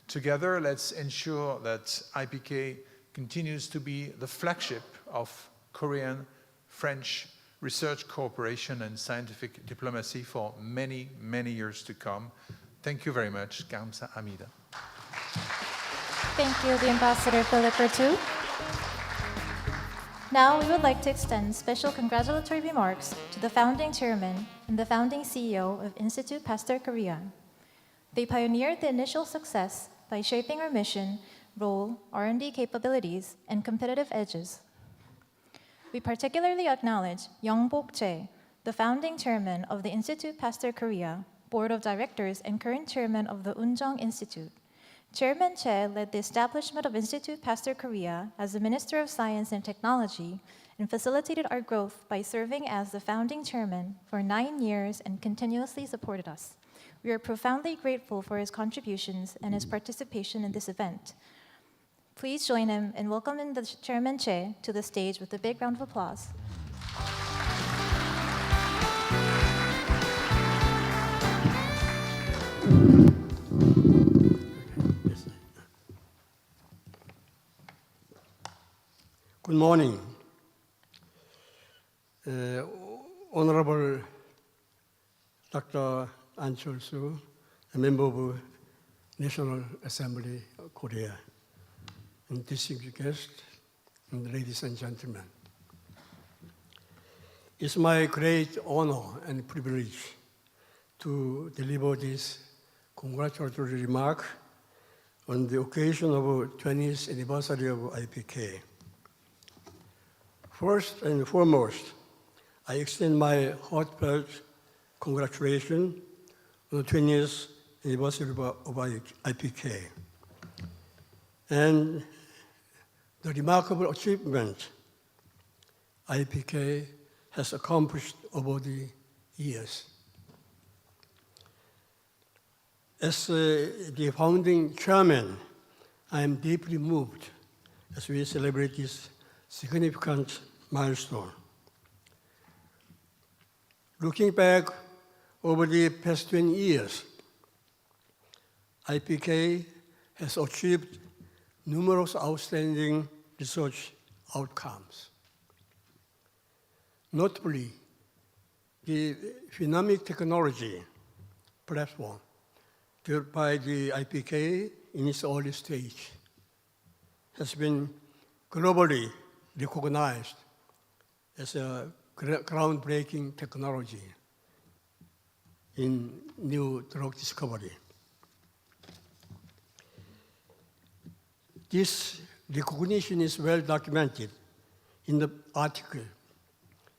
Speaker 8: Together, let's ensure that IPK continues to be the flagship of Korean, French research cooperation and scientific diplomacy for many, many years to come. Thank you very much. 감사합니다.
Speaker 1: Thank you, the Ambassador Philip Bertou. Now, we would like to extend special congratulatory remarks to the founding chairman and the founding CEO of Institute Pasteur Korea. They pioneered the initial success by shaping our mission, role, R&D capabilities, and competitive edges. We particularly acknowledge Young Bok-jae, the founding chairman of the Institute Pasteur Korea, Board of Directors, and current chairman of the Unjong Institute. Chairman Che led the establishment of Institute Pasteur Korea as the Minister of Science and Technology and facilitated our growth by serving as the founding chairman for 9 years and continuously supported us. We are profoundly grateful for his contributions and his participation in this event. Please join him in welcoming the Chairman Che to the stage with a big round of applause.
Speaker 9: Good morning. Honorable Dr. An Chol-soo, a member of National Assembly of Korea, and distinguished guests, and ladies and gentlemen. It's my great honor and privilege to deliver this congratulatory remark on the occasion of the 20th anniversary of IPK. First and foremost, I extend my heartfelt congratulations on the 20th anniversary of IPK and the remarkable achievement IPK has accomplished over the years. As the founding chairman, I am deeply moved as we celebrate this significant milestone. Looking back over the past 20 years, IPK has achieved numerous outstanding research outcomes. Notably, the Phenomic Technology platform developed by the IPK in its early stage has been globally recognized as a groundbreaking technology in new drug discovery. This recognition is well documented in the article,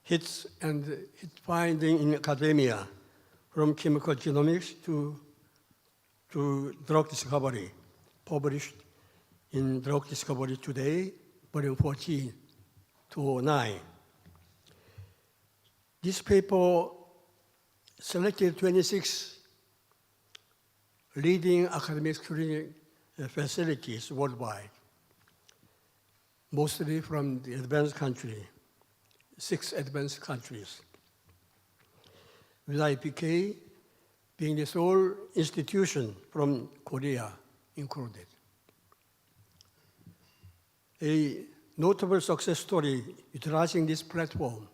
Speaker 9: Hits and Hit Finding in Academia, from Chemical Genomics to Drug Discovery, published in Drug Discovery Today, volume 14, 2009. This paper selected 26 leading academic screening facilities worldwide, mostly from the advanced country, 6 advanced countries, with IPK being the sole institution from Korea included. A notable success story utilizing this platform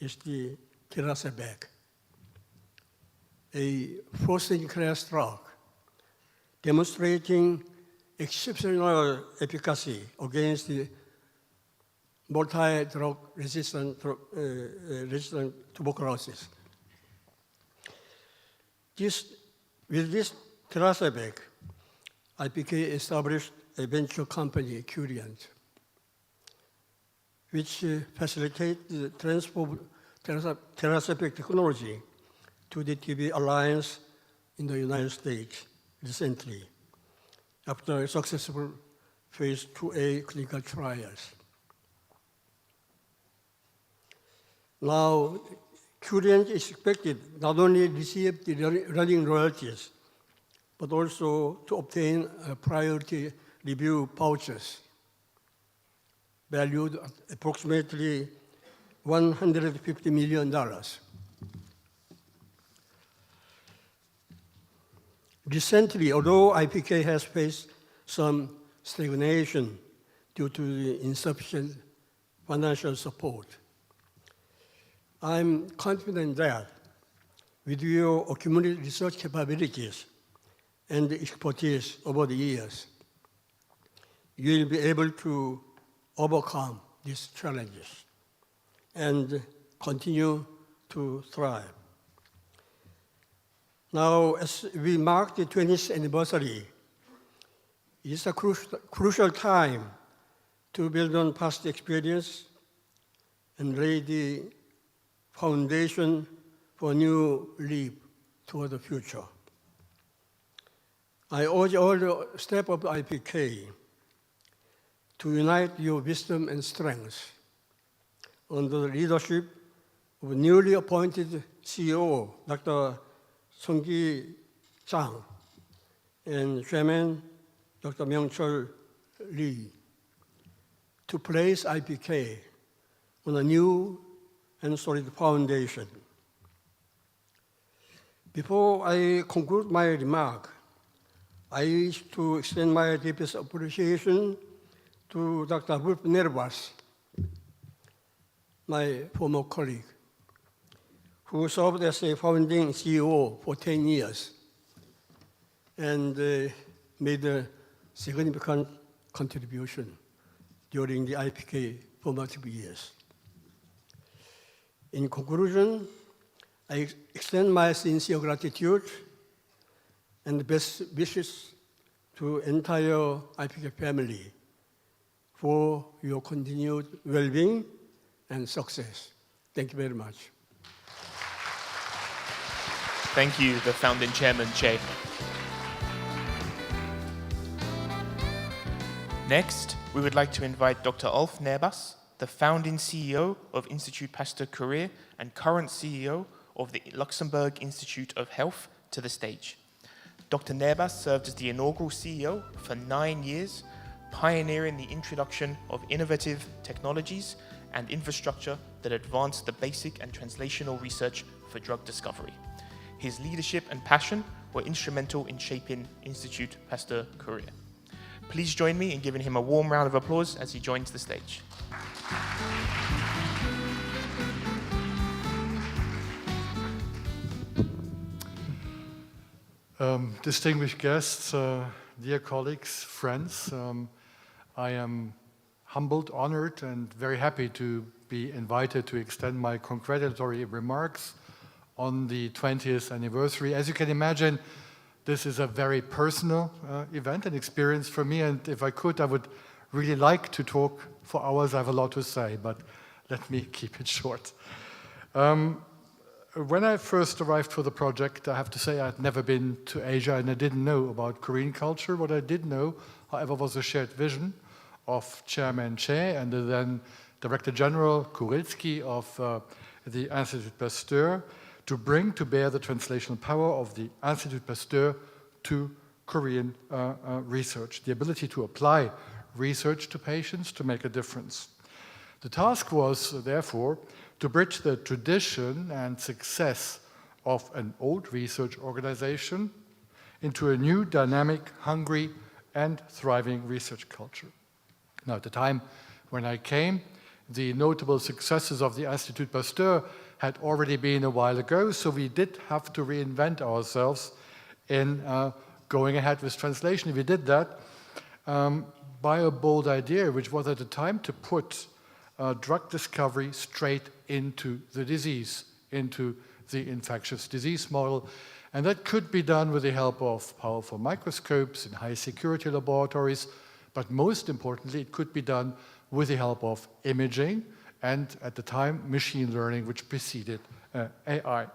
Speaker 9: is the Tirasebec, a first-in-class drug demonstrating exceptional efficacy against the multi-drug resistant tuberculosis. With this Tirasebec, IPK established a venture company, Curient, which facilitates the transfer of Tirasebec technology to the TB Alliance in the United States recently, after successful phase 2A clinical trials. Now, Curient is expected not only to receive the running royalties, but also to obtain priority review vouchers valued at approximately $150 million. Recently, although IPK has faced some stagnation due to the insufficient financial support, I'm confident that with your accumulated research capabilities and expertise over the years, you will be able to overcome these challenges and continue to thrive. Now, as we mark the 20th anniversary, it's a crucial time to build on past experience and lay the foundation for a new leap toward the future. I urge all the staff of IPK to unite your wisdom and strength under the leadership of newly appointed CEO, Dr. Sung-ki Chang, and Chairman, Dr. Myung-chul Lee, to place IPK on a new and solid foundation. Before I conclude my remark, I wish to extend my deepest appreciation to Dr. Wolf Nervas, my former colleague, who served as a founding CEO for 10 years and made a significant contribution during the IPK formative years. In conclusion, I extend my sincere gratitude and best wishes to entire IPK family for your continued well-being and success. Thank you very much.
Speaker 2: Thank you, the founding chairman, Che. Next, we would like to invite Dr. Ulf Nerbas, the founding CEO of Institut Pasteur Korea and current CEO of the Luxembourg Institute of Health, to the stage. Dr. Nerbas served as the inaugural CEO for 9 years, pioneering the introduction of innovative technologies and infrastructure that advanced the basic and translational research for drug discovery. His leadership and passion were instrumental in shaping Institut Pasteur Korea. Please join me in giving him a warm round of applause as he joins the stage.
Speaker 8: Distinguished guests, dear colleagues, friends, I am humbled, honored, and very happy to be invited to extend my congratulatory remarks on the 20th anniversary. As you can imagine, this is a very personal event and experience for me, and if I could, I would really like to talk for hours. I have a lot to say, but let me keep it short. When I first arrived for the project, I have to say I had never been to Asia and I didn't know about Korean culture. What I did know, however, was a shared vision of Chairman Che and the then Director General Kurilski of the Institut Pasteur to bring to bear the translational power of the Institut Pasteur to Korean research, the ability to apply research to patients to make a difference. The task was, therefore, to bridge the tradition and success of an old research organization into a new, dynamic, hungry, and thriving research culture. Now, at the time when I came, the notable successes of the Institut Pasteur had already been a while ago, so we did have to reinvent ourselves in going ahead with translation. We did that by a bold idea, which was at the time to put drug discovery straight into the disease, into the infectious disease model. And that could be done with the help of powerful microscopes in high security laboratories, but most importantly, it could be done with the help of imaging and, at the time, machine learning, which preceded AI.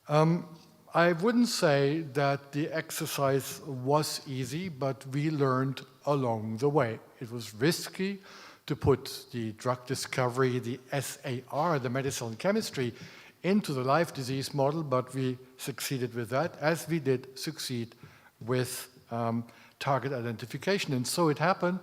Speaker 8: I wouldn't say that the exercise was easy, but we learned along the way. It was risky to put the drug discovery, the SAR, the medicinal chemistry, into the life disease model, but we succeeded with that, as we did succeed with target identification. And so it happened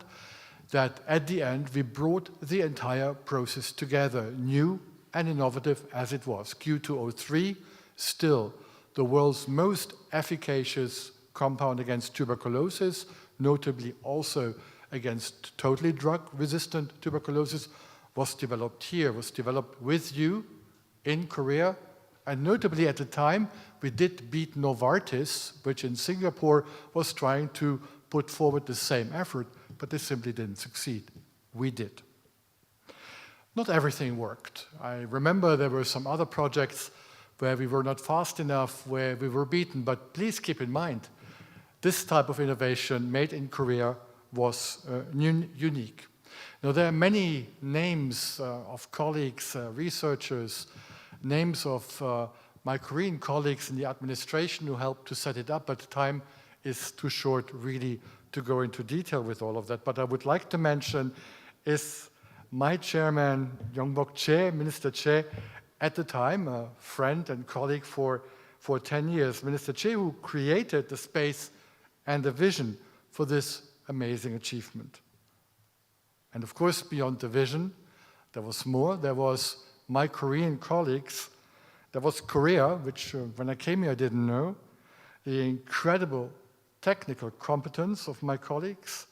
Speaker 8: that at the end, we brought the entire process together, new and innovative as it was. Q203, still the world's most efficacious compound against tuberculosis, notably also against totally drug-resistant tuberculosis, was developed here, was developed with you in Korea. And notably at the time, we did beat Novartis, which in Singapore was trying to put forward the same effort, but they simply didn't succeed. We did. Not everything worked. I remember there were some other projects where we were not fast enough, where we were beaten, but please keep in mind, this type of innovation made in Korea was unique. Now, there are many names of colleagues, researchers, names of my Korean colleagues in the administration who helped to set it up, but time is too short really to go into detail with all of that. But I would like to mention is my chairman, Yongbok Che, Minister Che, at the time, a friend and colleague for 10 years, Minister Che, who created the space and the vision for this amazing achievement. And of course, beyond the vision, there was more. There was my Korean colleagues. There was Korea, which when I came here I didn't know, the incredible technical competence of my colleagues,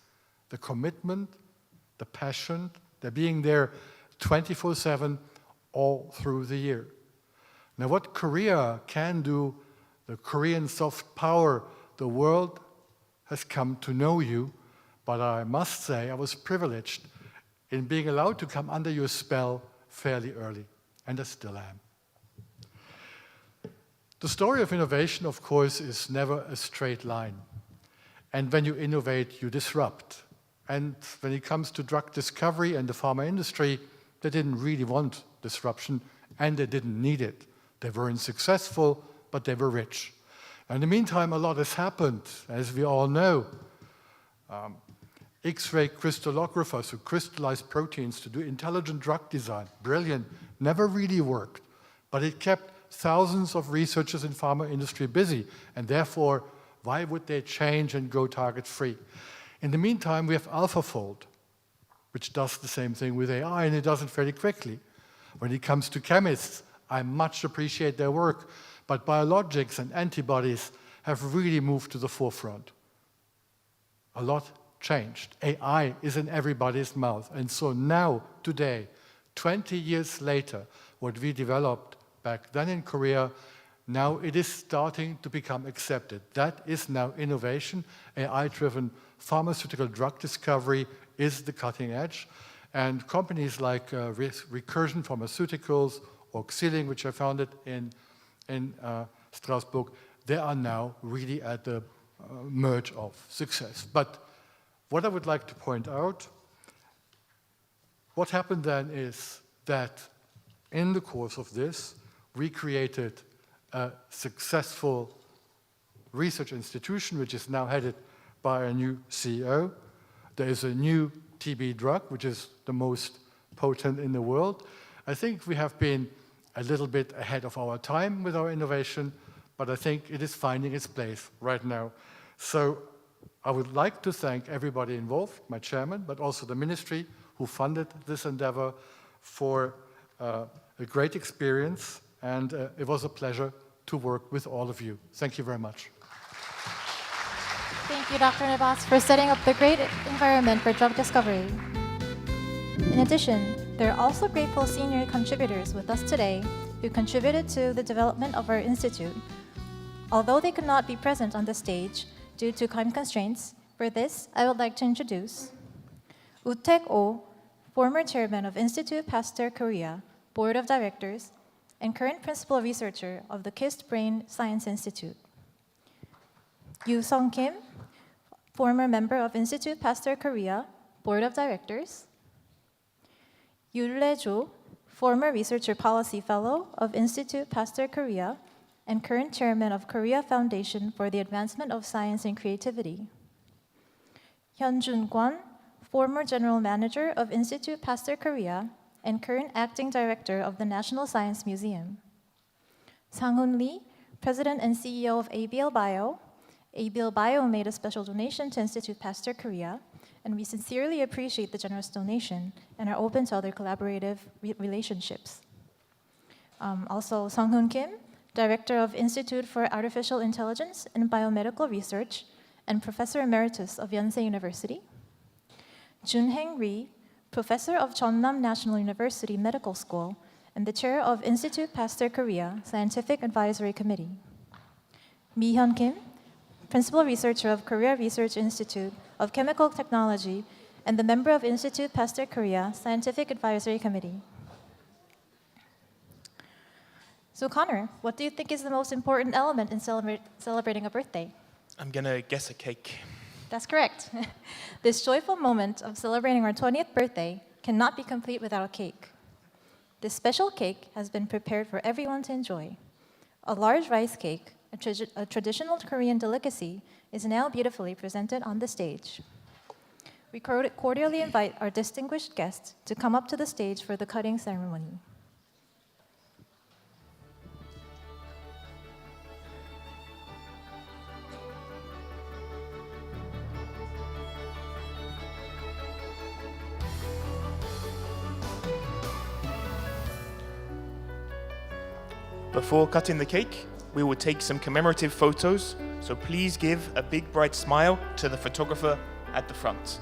Speaker 8: the commitment, the passion, their being there 24/7 all through the year. Now what Korea can do, the Korean soft power, the world has come to know you, but I must say I was privileged in being allowed to come under your spell fairly early, and I still am. The story of innovation, of course, is never a straight line. And when you innovate, you disrupt. And when it comes to drug discovery and the pharma industry, they didn't really want disruption, and they didn't need it. They weren't successful, but they were rich. In the meantime, a lot has happened, as we all know. X-ray crystallographers who crystallize proteins to do intelligent drug design, brilliant, never really worked, but it kept thousands of researchers in pharma industry busy, and therefore, why would they change and go target-free? In the meantime, we have AlphaFold, which does the same thing with AI, and it does it very quickly. When it comes to chemists, I much appreciate their work, but biologics and antibodies have really moved to the forefront. A lot changed. AI is in everybody's mouth. And so now, today, 20 years later, what we developed back then in Korea, now it is starting to become accepted. That is now innovation. AI-driven pharmaceutical drug discovery is the cutting edge. And companies like Recursion Pharmaceuticals or Xiling, which I founded in Strasbourg, they are now really at the merge of success. But what I would like to point out, what happened then is that in the course of this, we created a successful research institution, which is now headed by a new CEO. There is a new TB drug, which is the most potent in the world. I think we have been a little bit ahead of our time with our innovation, but I think it is finding its place right now. So I would like to thank everybody involved, my chairman, but also the ministry who funded this endeavor for a great experience, and it was a pleasure to work with all of you. Thank you very much.
Speaker 1: Thank you, Dr. Nebas, for setting up the great environment for drug discovery. In addition, there are also grateful senior contributors with us today who contributed to the development of our institute. Although they could not be present on the stage due to time constraints, for this, I would like to introduce Woo-taek Oh, former chairman of Institute Pasteur Korea, Board of Directors, and current principal researcher of the KIST Brain Science Institute. Yoo Sung Kim, former member of Institute Pasteur Korea, Board of Directors. Yul-le Jo, former researcher policy fellow of Institute Pasteur Korea and current chairman of Korea Foundation for the Advancement of Science and Creativity. Hyun-jun Kwon, former general manager of Institute Pasteur Korea and current acting director of the National Science Museum. Sang-hoon Lee, president and CEO of ABL Bio. ABL Bio made a special donation to Institute Pasteur Korea, and we sincerely appreciate the generous donation and are open to other collaborative relationships. Also, Sung-hoon Kim, director of Institute for Artificial Intelligence and Biomedical Research and professor emeritus of Yonsei University. Jun-heng Ri, professor of Jeonnam National University Medical School and the chair of Institute Pasteur Korea Scientific Advisory Committee. Mi-hyun Kim, principal researcher of Korea Research Institute of Chemical Technology and the member of Institute Pasteur Korea Scientific Advisory Committee. So Connor, what do you think is the most important element in celebrating a birthday?
Speaker 2: I'm gonna guess a cake.
Speaker 1: That's correct. This joyful moment of celebrating our 20th birthday cannot be complete without a cake. This special cake has been prepared for everyone to enjoy. A large rice cake, a traditional Korean delicacy, is now beautifully presented on the stage. We cordially invite our distinguished guests to come up to the stage for the cutting ceremony.
Speaker 2: Before cutting the cake, we will take some commemorative photos, so please give a big bright smile to the photographer at the front.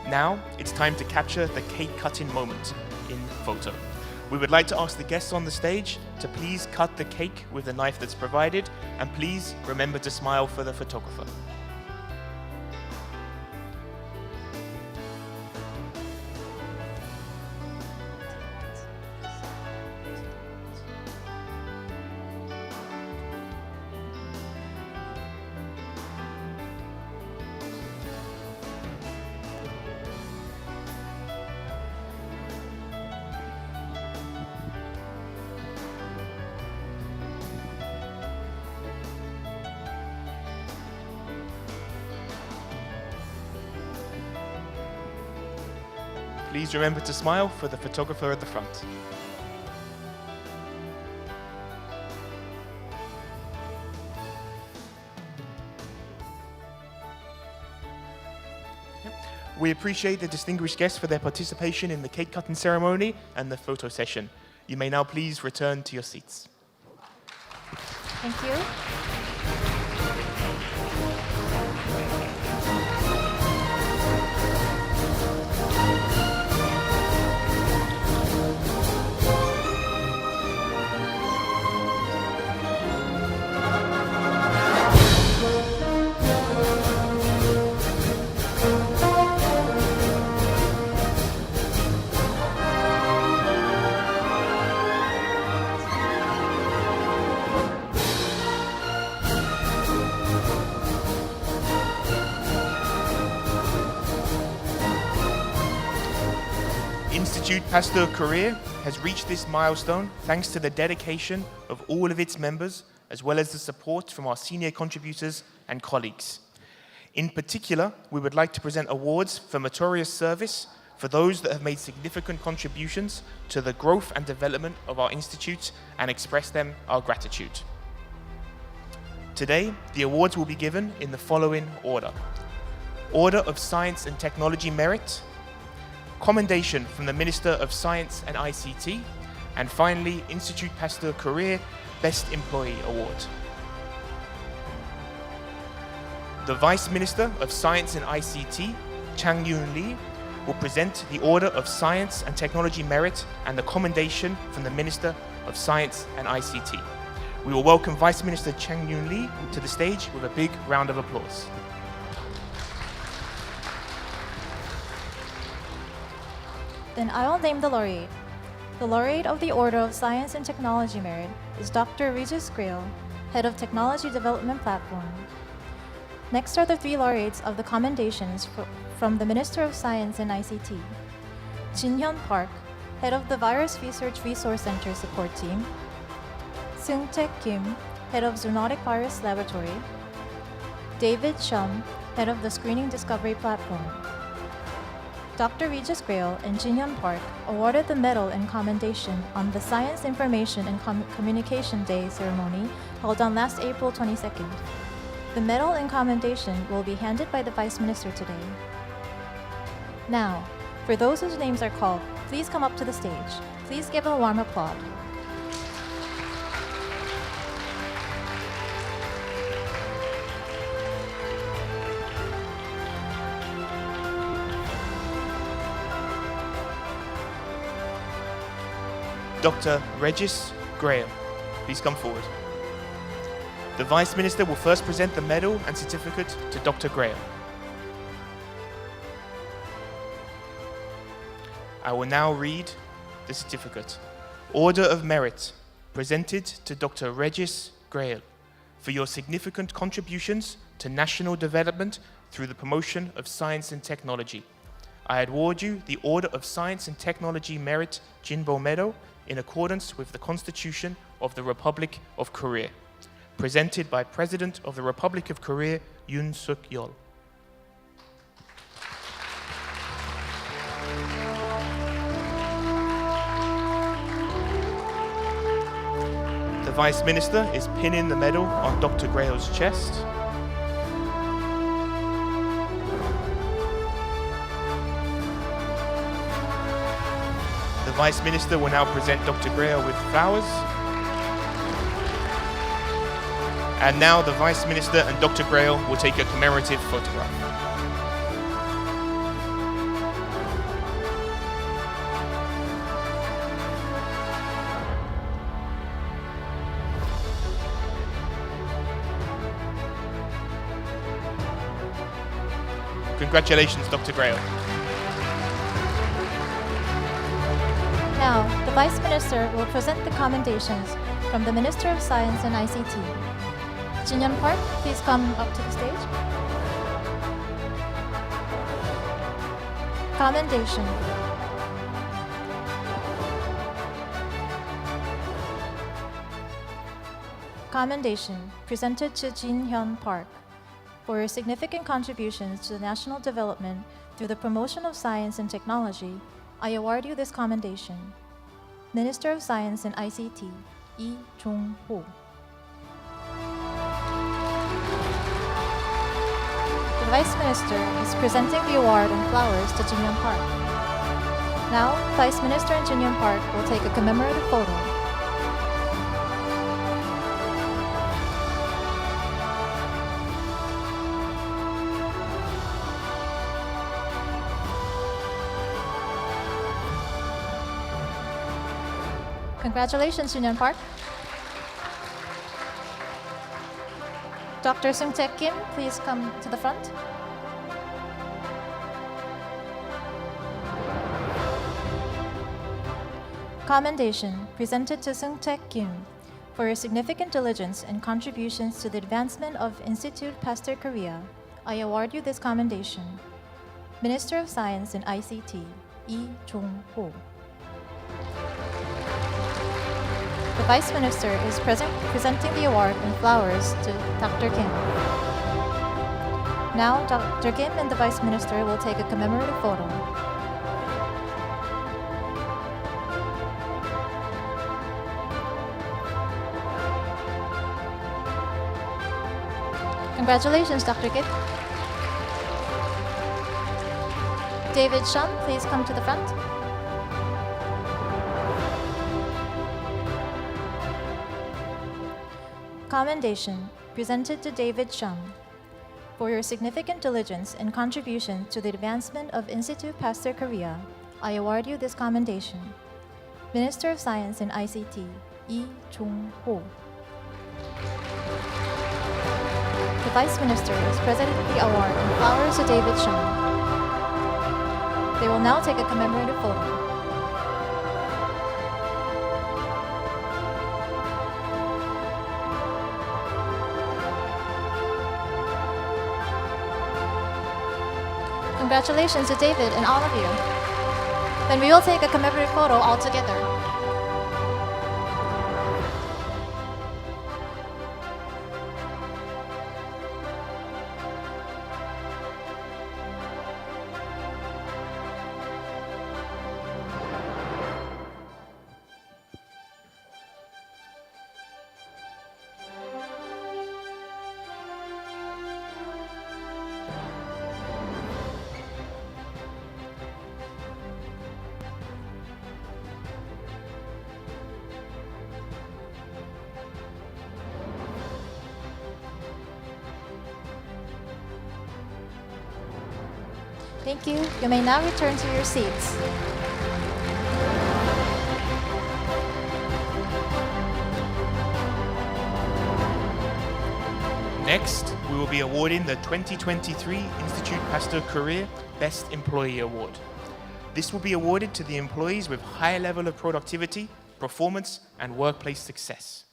Speaker 2: Now, it's time to capture the cake cutting moment in photo. We would like to ask the guests on the stage to please cut the cake with the knife that's provided, and please remember to smile for the photographer. Please remember to smile for the photographer at the front. We appreciate the distinguished guests for their participation in the cake cutting ceremony and the photo session. You may now please return to your seats.
Speaker 1: Thank you.
Speaker 2: Institut Pasteur Korea has reached this milestone thanks to the dedication of all of its members, as well as the support from our senior contributors and colleagues. In particular, we would like to present awards for meritorious service for those that have made significant contributions to the growth and development of our institute and express them our gratitude. Today, the awards will be given in the following order: Order of Science and Technology Merit, Commendation from the Minister of Science and ICT, and finally, Institut Pasteur Korea Best Employee Award. The Vice Minister of Science and ICT, Chang Yoon Lee, will present the Order of Science and Technology Merit and the Commendation from the Minister of Science and ICT. We will welcome Vice Minister Chang Yoon Lee to the stage with a big round of applause.
Speaker 1: Then I will name the laureate. The laureate of the Order of Science and Technology Merit is Dr. Regis Grail, Head of Technology Development Platform. Next are the three laureates of the commendations from the Minister of Science and ICT. Jin-hyun Park, Head of the Virus Research Resource Center Support Team. Seung-taek Kim, Head of Zoonotic Virus Laboratory. David Shum, Head of the Screening Discovery Platform. Dr. Regis Grail and Jin-hyun Park awarded the medal and commendation on the Science Information and Communication Day ceremony held on last April 22nd. The medal and commendation will be handed by the Vice Minister today. Now, for those whose names are called, please come up to the stage. Please give a warm applause.
Speaker 2: Dr. Regis Grail, please come forward. The Vice Minister will first present the medal and certificate to Dr. Grail. I will now read the certificate. Order of Merit, presented to Dr. Regis Grail for your significant contributions to national development through the promotion of science and technology. I award you the Order of Science and Technology Merit Jinbo Medal in accordance with the Constitution of the Republic of Korea. Presented by President of the Republic of Korea, Yoon Suk-yeol. The Vice Minister is pinning the medal on Dr. Grail's chest. The Vice Minister will now present Dr. Grail with flowers. And now the Vice Minister and Dr. Grail will take a commemorative photograph. Congratulations, Dr. Grail.
Speaker 1: Now, the Vice Minister will present the commendations from the Minister of Science and ICT. Jin-hyun Park, please come up to the stage. Commendation. Commendation presented to Jin-hyun Park for your significant contributions to the national development through the promotion of science and technology I award you this commendation. Minister of Science and ICT, Lee Jong-ho. The Vice Minister is presenting the award and flowers to Jinyoung Park. Now, Vice Minister and Jinyoung Park will take a commemorative photo. Congratulations, Jinyoung Park. Dr. Sung-tae Kim, please come to the front. Commendation presented to Sung-tae Kim for your significant diligence and contributions to the advancement of Institute Pasteur Korea. I award you this commendation. Minister of Science and ICT, Lee Jong-ho. The Vice Minister is presenting the award and flowers to Dr. Kim. Now, Dr. Kim and the Vice Minister will take a commemorative photo. Congratulations, Dr. Kim. David Shum, please come to the front. Commendation presented to David Shum for your significant diligence and contribution to the advancement of Institute Pasteur Korea. I award you this commendation. Minister of Science and ICT, Lee Jong-ho. The Vice Minister is presenting the award and flowers to David Shum. They will now take a commemorative photo. Congratulations to David and all of you. Then we will take a commemorative photo all together. Thank you. You may now return to your seats.
Speaker 2: Next, we will be awarding the 2023 Institute Pasteur Korea Best Employee Award. This will be awarded to the employees with high level of productivity, performance, and workplace success.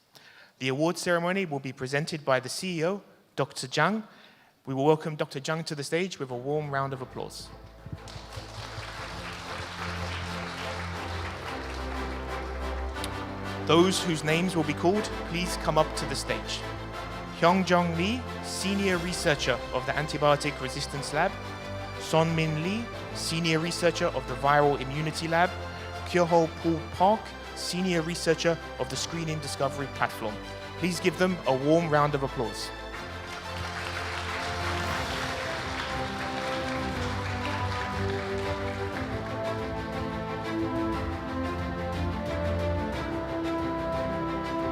Speaker 2: The award ceremony will be presented by the CEO, Dr. Jang. We will welcome Dr. Jang to the stage with a warm round of applause. Those whose names will be called, please come up to the stage. Hyung-jung Lee, Senior Researcher of the Antibiotic Resistance Lab. Son-min Lee, Senior Researcher of the Viral Immunity Lab. Kyo-ho Paul Park, Senior Researcher of the Screening Discovery Platform. Please give them a warm round of applause.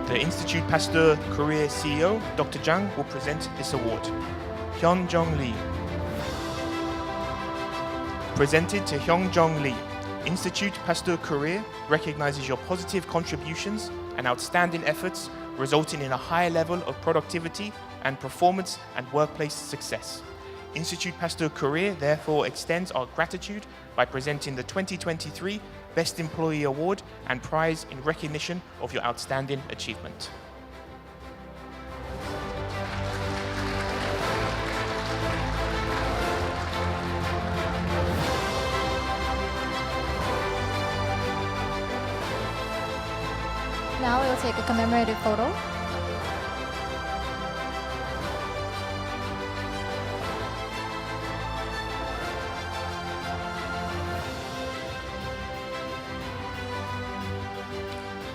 Speaker 2: The Institute Pasteur Korea CEO, Dr. Jang, will present this award. Hyun-jung Lee. Presented to Hyun-jung Lee. Institute Pasteur Korea recognizes your positive contributions and outstanding efforts, resulting in a high level of productivity and performance and workplace success. Institute Pasteur Korea therefore extends our gratitude by presenting the 2023 Best Employee Award and prize in recognition of your outstanding achievement.
Speaker 1: Now we will take a commemorative photo.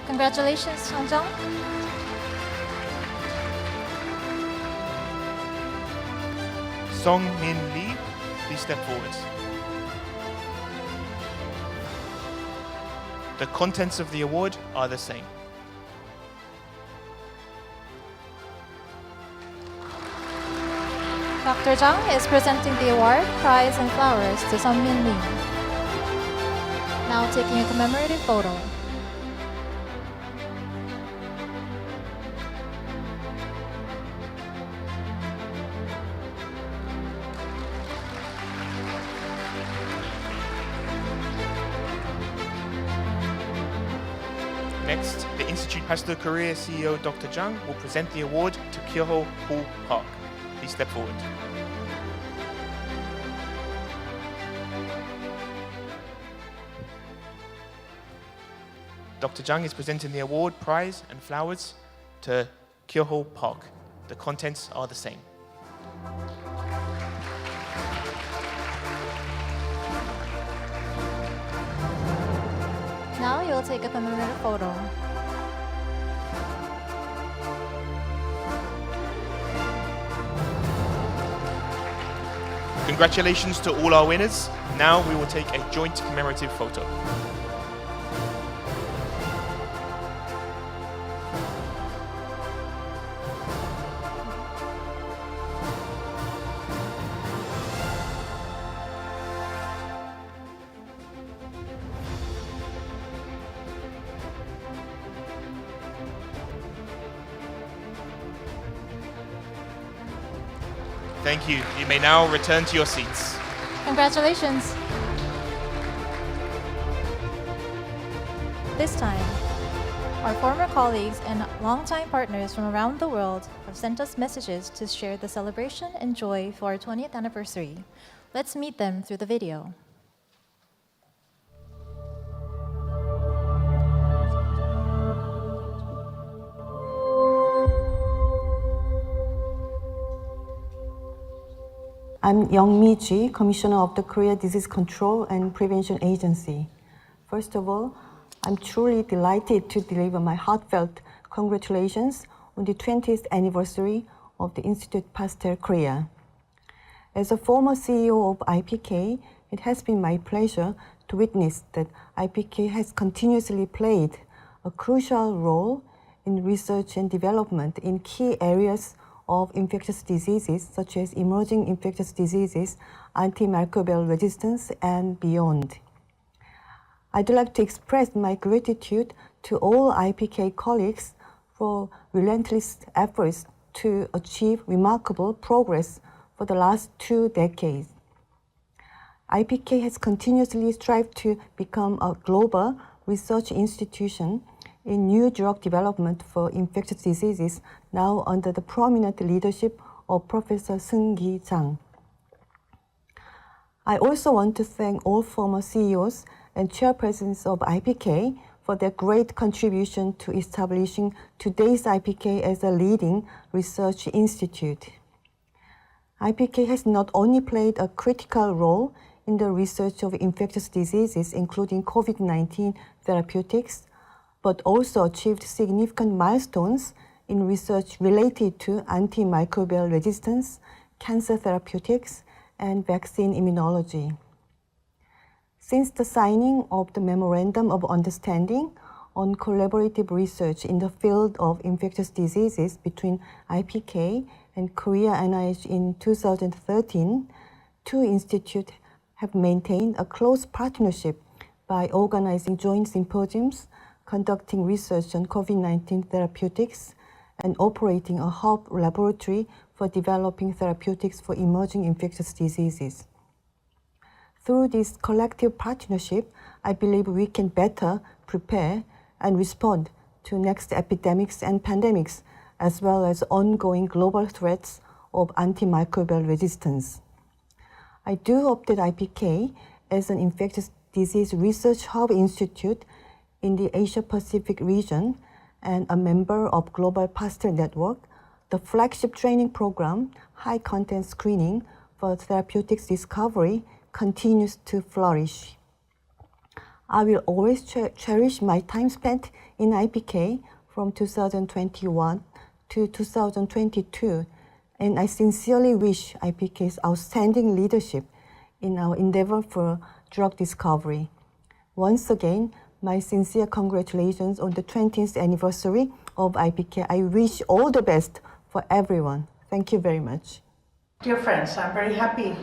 Speaker 1: Congratulations, Changjong.
Speaker 2: Song Min Lee, please step forward. The contents of the award are the same.
Speaker 1: Dr. Zhang is presenting the award, prize, and flowers to Sunmin Lee. Now taking a commemorative photo.
Speaker 2: Next, the Institute Pasteur Korea CEO Dr. Jang will present the award to Kyoho Hall Park. Please step forward. Dr. Jang is presenting the award, prize, and flowers to Kyoho Park. The contents are the same.
Speaker 1: Now you'll take a commemorative photo.
Speaker 2: Congratulations to all our winners. Now we will take a joint commemorative photo. Thank you. You may now return to your seats.
Speaker 1: Congratulations. This time, our former colleagues and longtime partners from around the world have sent us messages to share the celebration and joy for our 20th anniversary. Let's meet them through the video.
Speaker 10: I'm Young Mi-ji, Commissioner of the Korea Disease Control and Prevention Agency. First of all, I'm truly delighted to deliver my heartfelt congratulations on the 20th anniversary of the Institute Pasteur Korea. As a former CEO of IPK, it has been my pleasure to witness that IPK has continuously played a crucial role in research and development in key areas of infectious diseases such as emerging infectious diseases, antimicrobial resistance, and beyond. I'd like to express my gratitude to all IPK colleagues for relentless efforts to achieve remarkable progress for the last 2 decades. IPK has continuously strived to become a global research institution in new drug development for infectious diseases, now under the prominent leadership of Professor Seung-gi Jang. I also want to thank all former CEOs and chairpersons of IPK for their great contribution to establishing today's IPK as a leading research institute. IPK has not only played a critical role in the research of infectious diseases, including COVID-19 therapeutics, but also achieved significant milestones in research related to antimicrobial resistance, cancer therapeutics, and vaccine immunology. Since the signing of the Memorandum of Understanding on collaborative research in the field of infectious diseases between IPK and Korea NIH in 2013, two institutes have maintained a close partnership by organizing joint symposiums, conducting research on COVID-19 therapeutics, and operating a hub laboratory for developing therapeutics for emerging infectious diseases. Through this collective partnership, I believe we can better prepare and respond to next epidemics and pandemics, as well as ongoing global threats of antimicrobial resistance. I do hope that IPK, as an infectious disease research hub institute in the Asia-Pacific region and a member of Global Pasteur Network, the flagship training program, High Content Screening for Therapeutics Discovery, continues to flourish. I will always cherish my time spent in IPK from 2021 to 2022, and I sincerely wish IPK's outstanding leadership in our endeavor for drug discovery. Once again, my sincere congratulations on the 20th anniversary of IPK. I wish all the best for everyone. Thank you very much.
Speaker 11: Dear friends, I'm very happy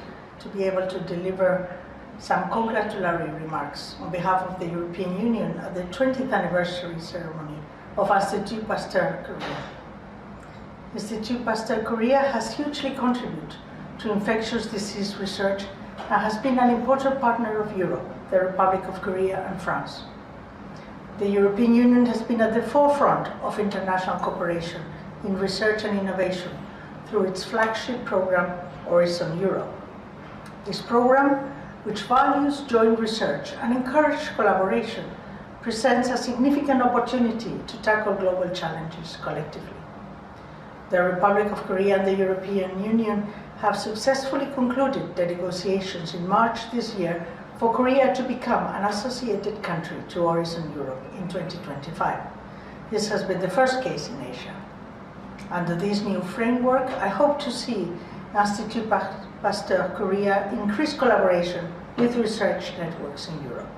Speaker 11: to be able to deliver some congratulatory remarks on behalf of the European Union at the 20th anniversary ceremony of Institut Pasteur Korea. Institut Pasteur Korea has hugely contributed to infectious disease research and has been an important partner of Europe, the Republic of Korea and France. The European Union has been at the forefront of international cooperation in research and innovation through its flagship program, Horizon Europe. This program, which values joint research and encourages collaboration, presents a significant opportunity to tackle global challenges collectively. The Republic of Korea and the European Union have successfully concluded the negotiations in March this year for Korea to become an associated country to Horizon Europe in 2025. This has been the first case in Asia. Under this new framework, I hope to see Institut Pasteur Korea increase collaboration with research networks in Europe.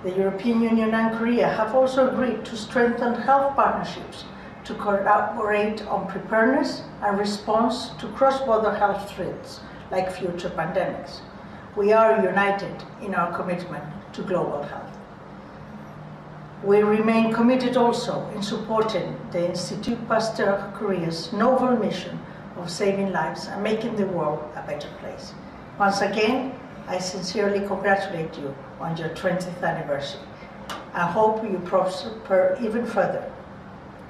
Speaker 11: The European Union and Korea have also agreed to strengthen health partnerships to collaborate on preparedness and response to cross-border health threats like future pandemics. We are united in our commitment to global health. We remain committed also in supporting the Institut Pasteur Korea's novel mission of saving lives and making the world a better place. Once again, I sincerely congratulate you on your 20th anniversary. I hope you prosper even further.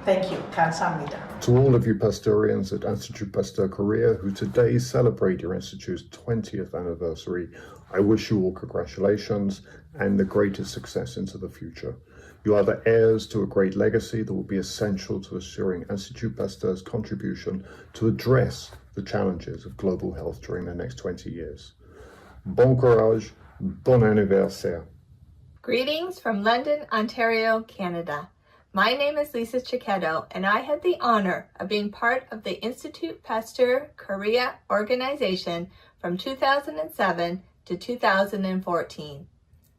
Speaker 11: Thank you. 감사합니다.
Speaker 12: To all of you Pasteurians at Institut Pasteur Korea who today celebrate your institute's 20th anniversary, I wish you all congratulations and the greatest success into the future. You are the heirs to a great legacy that will be essential to assuring Institut Pasteur's contribution to address the challenges of global health during the next 20 years. Bon courage, bon anniversaire.
Speaker 13: Greetings from London, Ontario, Canada. My name is Lisa Chiquetto, and I had the honor of being part of the Institut Pasteur Korea organization from 2007 to 2014.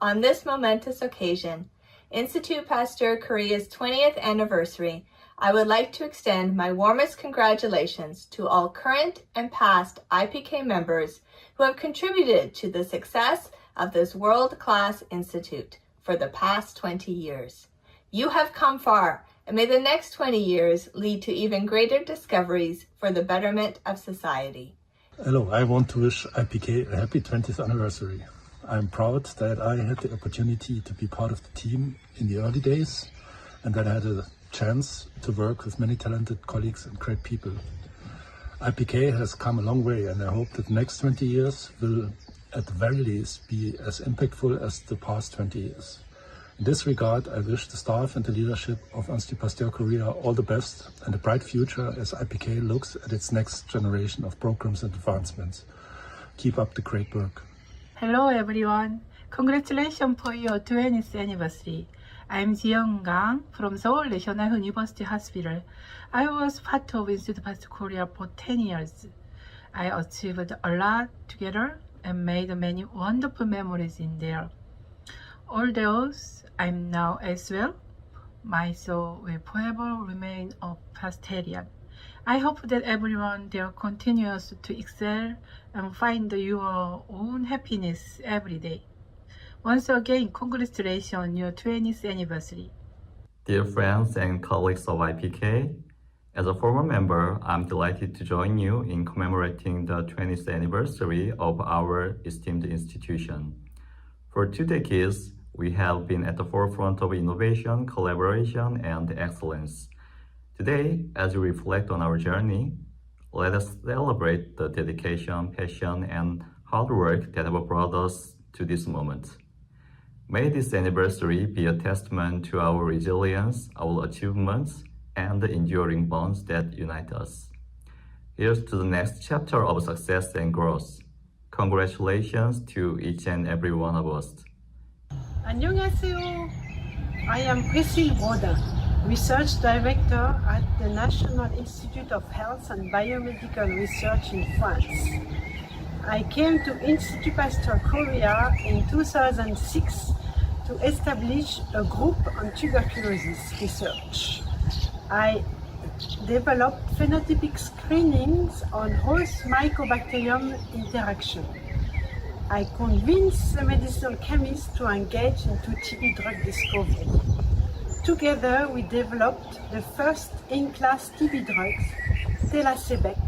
Speaker 13: On this momentous occasion, Institut Pasteur Korea's 20th anniversary, I would like to extend my warmest congratulations to all current and past IPK members who have contributed to the success of this world-class institute for the past 20 years. You have come far, and may the next 20 years lead to even greater discoveries for the betterment of society.
Speaker 14: Hello, I want to wish IPK a happy 20th anniversary. I'm proud that I had the opportunity to be part of the team in the early days and that I had a chance to work with many talented colleagues and great people. IPK has come a long way, and I hope that the next 20 years will at the very least be as impactful as the past 20 years. In this regard, I wish the staff and the leadership of Institut Pasteur Korea all the best and a bright future as IPK looks at its next generation of programs and advancements. Keep up the great work.
Speaker 15: Hello everyone. Congratulations for your 20th anniversary. I'm Jiyoung Kang from Seoul National University Hospital. I was part of Institut Pasteur Korea for 10 years. I achieved a lot together and made many wonderful memories in there. Although I'm now as well, my soul will forever remain a Pasteurian. I hope that everyone there continues to excel and find your own happiness every day. Once again, congratulations on your 20th anniversary.
Speaker 16: Dear friends and colleagues of IPK, as a former member, I'm delighted to join you in commemorating the 20th anniversary of our esteemed institution. For 2 decades, we have been at the forefront of innovation, collaboration, and excellence. Today, as we reflect on our journey, let us celebrate the dedication, passion, and hard work that have brought us to this moment. May this anniversary be a testament to our resilience, our achievements, and the enduring bonds that unite us. Here's to the next chapter of success and growth. Congratulations to each and every one of us.
Speaker 15: 안녕하세요. I am Priscille Broda, Research Director at the National Institute of Health and Biomedical Research in France. I came to Institut Pasteur Korea in 2006 to establish a group on tuberculosis research. I developed phenotypic screenings on host mycobacterium interaction. I convinced the medicinal chemists to engage into TB drug discovery. Together, we developed the first in-class TB drug, Telasebec,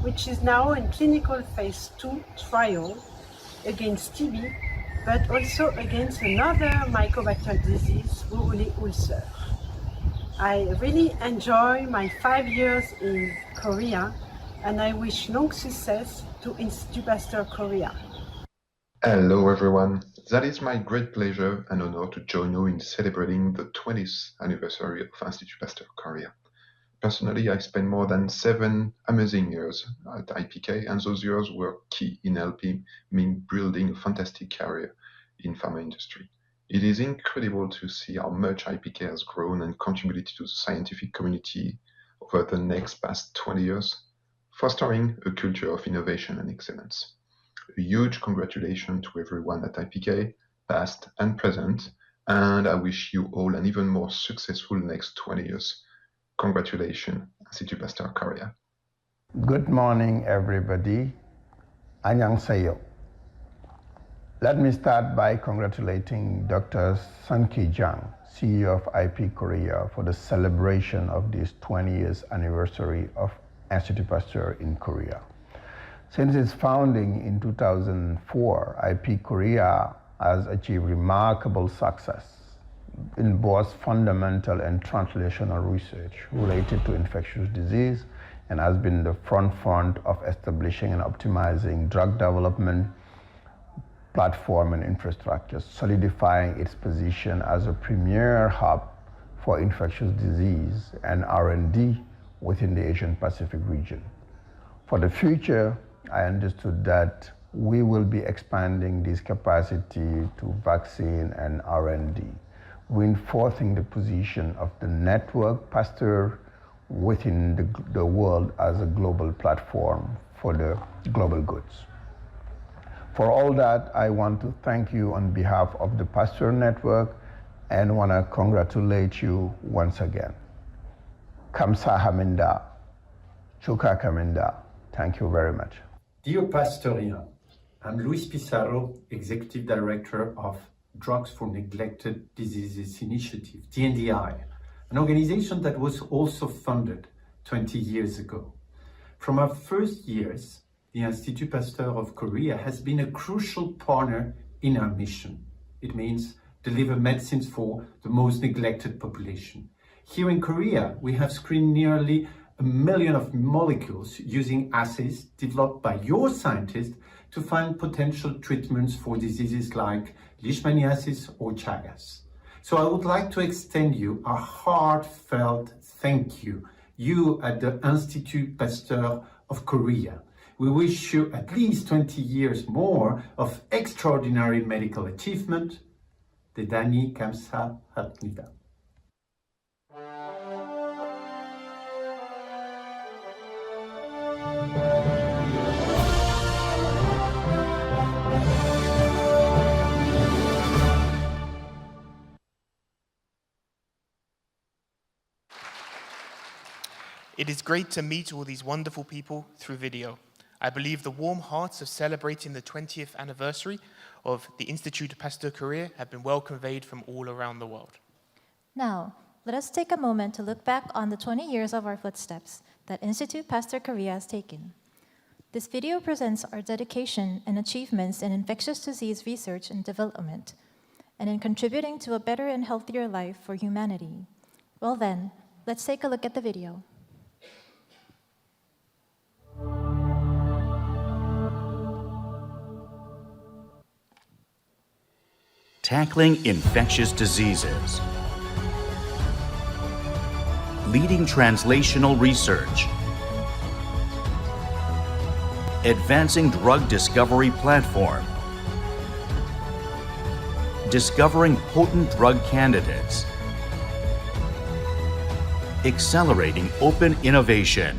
Speaker 15: which is now in clinical phase 2 trial against TB, but also against another mycobacterial disease, Woolly ulcer. I really enjoy my 5 years in Korea, and I wish long success to Institut Pasteur Korea.
Speaker 12: Hello everyone, that is my great pleasure and honor to join you in celebrating the 20th anniversary of Institut Pasteur Korea. Personally, I spent more than 7 amazing years at IPK, and those years were key in helping me building a fantastic career in pharma industry. It is incredible to see how much IPK has grown and contributed to the scientific community over the past 20 years, fostering a culture of innovation and excellence. A huge congratulations to everyone at IPK, past and present, and I wish you all an even more successful next 20 years. Congratulations, Institut Pasteur Korea.
Speaker 17: Good morning, everybody. 안녕하세요. Let me start by congratulating Dr. Sun-Ki Jang, CEO of IP Korea, for the celebration of this 20 years anniversary of Institut Pasteur in Korea. Since its founding in 2004, IP Korea has achieved remarkable success in both fundamental and translational research related to infectious disease, and has been the front of establishing and optimizing drug development platform and infrastructure, solidifying its position as a premier hub for infectious disease and R&D within the Asian Pacific region. For the future, I understood that we will be expanding this capacity to vaccine and R&D, reinforcing the position of the network Pasteur within the world as a global platform for the global goods. For all that, I want to thank you on behalf of the Pasteur Network and want to congratulate you once again. 감사합니다. 축하합니다. Thank you very much.
Speaker 18: Dear Pasteurian, I'm Luis Pizarro, Executive Director of Drugs for Neglected Diseases Initiative, DNDI, an organization that was also funded 20 years ago. From our first years, the Institut Pasteur of Korea has been a crucial partner in our mission. It means deliver medicines for the most neglected population. Here in Korea, we have screened nearly 1 million of molecules using assays developed by your scientists to find potential treatments for diseases like leishmaniasis or Chagas. So I would like to extend you a heartfelt thank you, you at the Institut Pasteur of Korea. We wish you at least 20 years more of extraordinary medical achievement. 대단히 감사합니다.
Speaker 2: It is great to meet all these wonderful people through video. I believe the warm hearts of celebrating the 20th anniversary of the Institut Pasteur Korea have been well conveyed from all around the world.
Speaker 1: Now, let us take a moment to look back on the 20 years of our footsteps that Institut Pasteur Korea has taken. This video presents our dedication and achievements in infectious disease research and development, and in contributing to a better and healthier life for humanity. Well then, let's take a look at the video.
Speaker 19: Tackling infectious diseases, leading translational research, advancing drug discovery platform, discovering potent drug candidates, accelerating open innovation.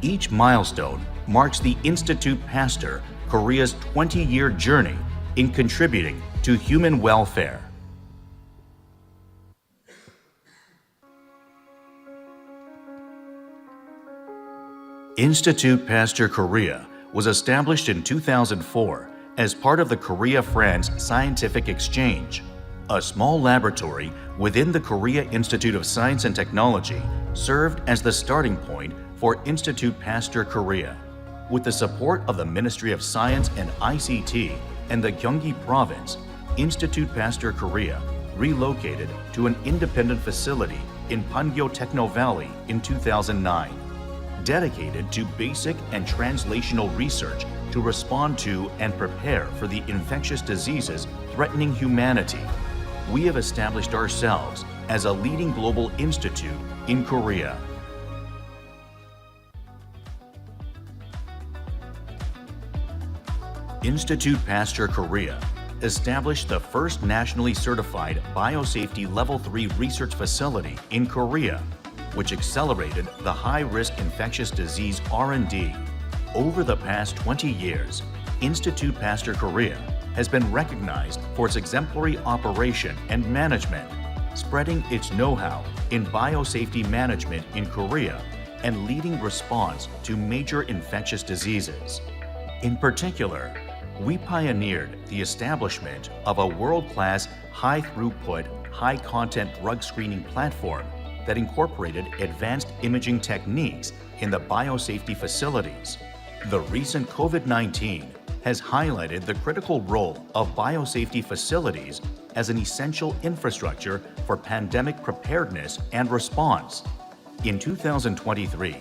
Speaker 19: Each milestone marks the Institute Pasteur Korea's 20-year journey in contributing to human welfare. Institute Pasteur Korea was established in 2004 as part of the Korea-France Scientific Exchange, a small laboratory within the Korea Institute of Science and Technology served as the starting point for Institute Pasteur Korea. With the support of the Ministry of Science and ICT and the Gyeonggi Province, Institute Pasteur Korea relocated to an independent facility in Pangyo Techno Valley in 2009. Dedicated to basic and translational research to respond to and prepare for the infectious diseases threatening humanity, we have established ourselves as a leading global institute in Korea. Institute Pasteur Korea established the first nationally certified biosafety Level 3 research facility in Korea, which accelerated the high-risk infectious disease R&D. Over the past 20 years, Institute Pasteur Korea has been recognized for its exemplary operation and management, spreading its know-how in biosafety management in Korea and leading response to major infectious diseases. In particular, we pioneered the establishment of a world-class high-throughput, high-content drug screening platform that incorporated advanced imaging techniques in the biosafety facilities. The recent COVID-19 has highlighted the critical role of biosafety facilities as an essential infrastructure for pandemic preparedness and response. In 2023,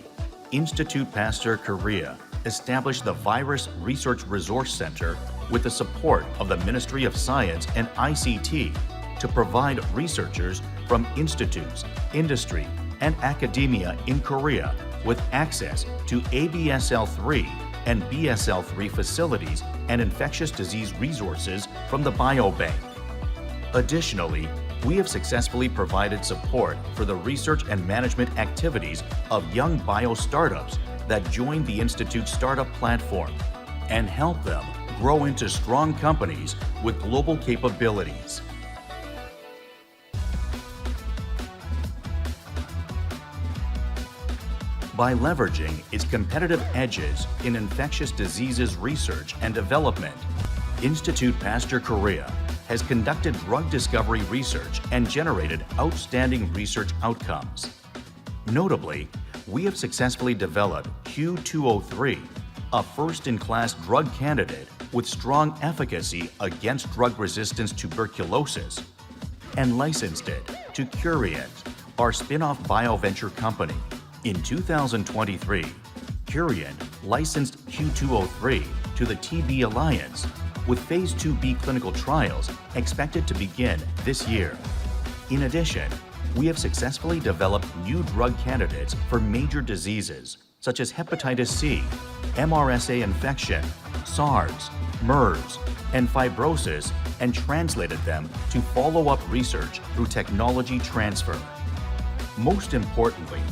Speaker 19: Institute Pasteur Korea established the Virus Research Resource Center with the support of the Ministry of Science and ICT to provide researchers from institutes, industry, and academia in Korea with access to ABSL-3 and BSL-3 facilities and infectious disease resources from the biobank. Additionally, we have successfully provided support for the research and management activities of young bio startups that join the Institute's startup platform and help them grow into strong companies with global capabilities. By leveraging its competitive edges in infectious diseases research and development, Institute Pasteur Korea has conducted drug discovery research and generated outstanding research outcomes. Notably, we have successfully developed Q203, a first-in-class drug candidate with strong efficacy against drug-resistant tuberculosis, and licensed it to Curient, our spin-off bioventure company. In 2023, Curient licensed Q203 to the TB Alliance, with Phase 2B clinical trials expected to begin this year. In addition, we have successfully developed new drug candidates for major diseases such as hepatitis C, MRSA infection, SARS, MERS, and fibrosis, and translated them to follow-up research through technology transfer. Most importantly,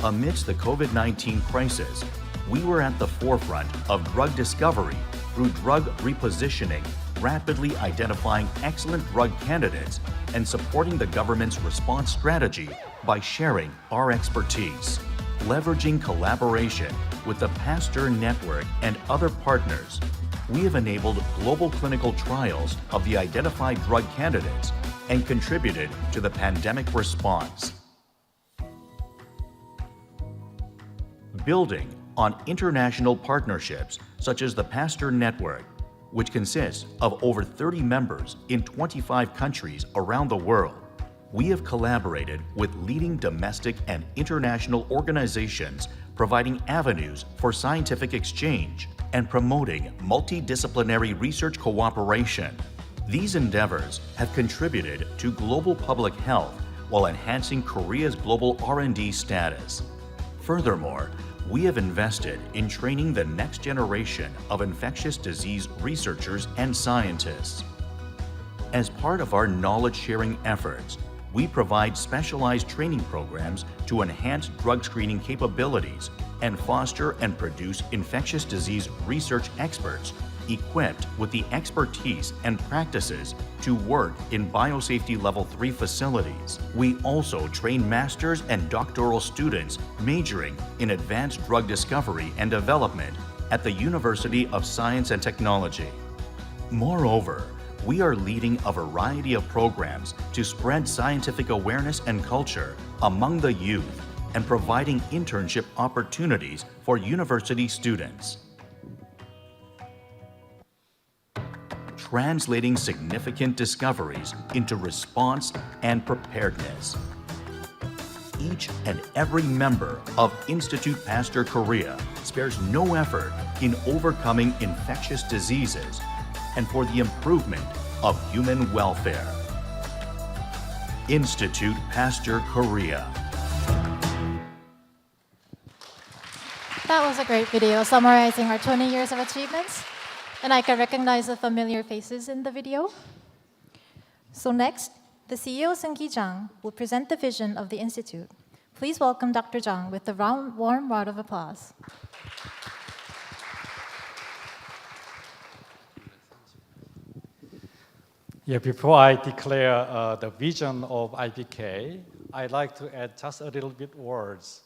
Speaker 19: amidst the COVID-19 crisis, we were at the forefront of drug discovery through drug repositioning, rapidly identifying excellent drug candidates, and supporting the government's response strategy by sharing our expertise. Leveraging collaboration with the Pasteur Network and other partners, we have enabled global clinical trials of the identified drug candidates and contributed to the pandemic response. Building on international partnerships such as the Pasteur Network, which consists of over 30 members in 25 countries around the world, we have collaborated with leading domestic and international organizations providing avenues for scientific exchange and promoting multidisciplinary research cooperation. These endeavors have contributed to global public health while enhancing Korea's global R&D status. Furthermore, we have invested in training the next generation of infectious disease researchers and scientists. As part of our knowledge-sharing efforts, we provide specialized training programs to enhance drug screening capabilities and foster and produce infectious disease research experts equipped with the expertise and practices to work in biosafety level 3 facilities. We also train masters and doctoral students majoring in advanced drug discovery and development at the University of Science and Technology. Moreover, we are leading a variety of programs to spread scientific awareness and culture among the youth and providing internship opportunities for university students. Translating significant discoveries into response and preparedness. Each and every member of Institute Pasteur Korea spares no effort in overcoming infectious diseases and for the improvement of human welfare. Institute Pasteur Korea.
Speaker 1: That was a great video summarizing our 20 years of achievements, and I can recognize the familiar faces in the video. So next, the CEO Seung-ki Jang will present the vision of the Institute. Please welcome Dr. Jang with a warm round of applause.
Speaker 3: Yeah, before I declare the vision of IPK, I'd like to add just a little bit words,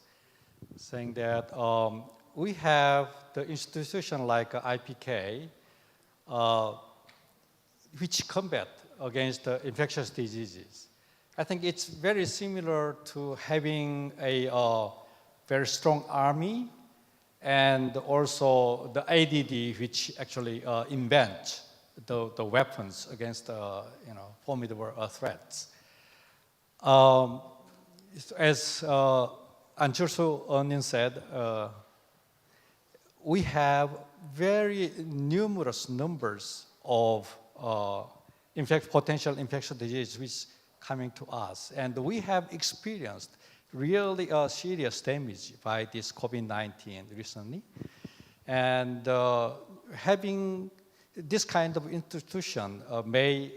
Speaker 3: saying that we have the institution like IPK, which combat against infectious diseases. I think it's very similar to having a very strong army and also the ADD, which actually invents the weapons against formidable threats. As Anchorso Onion said, we have very numerous numbers of potential infectious disease which coming to us, and we have experienced really serious damage by this COVID-19 recently, and having this kind of institution may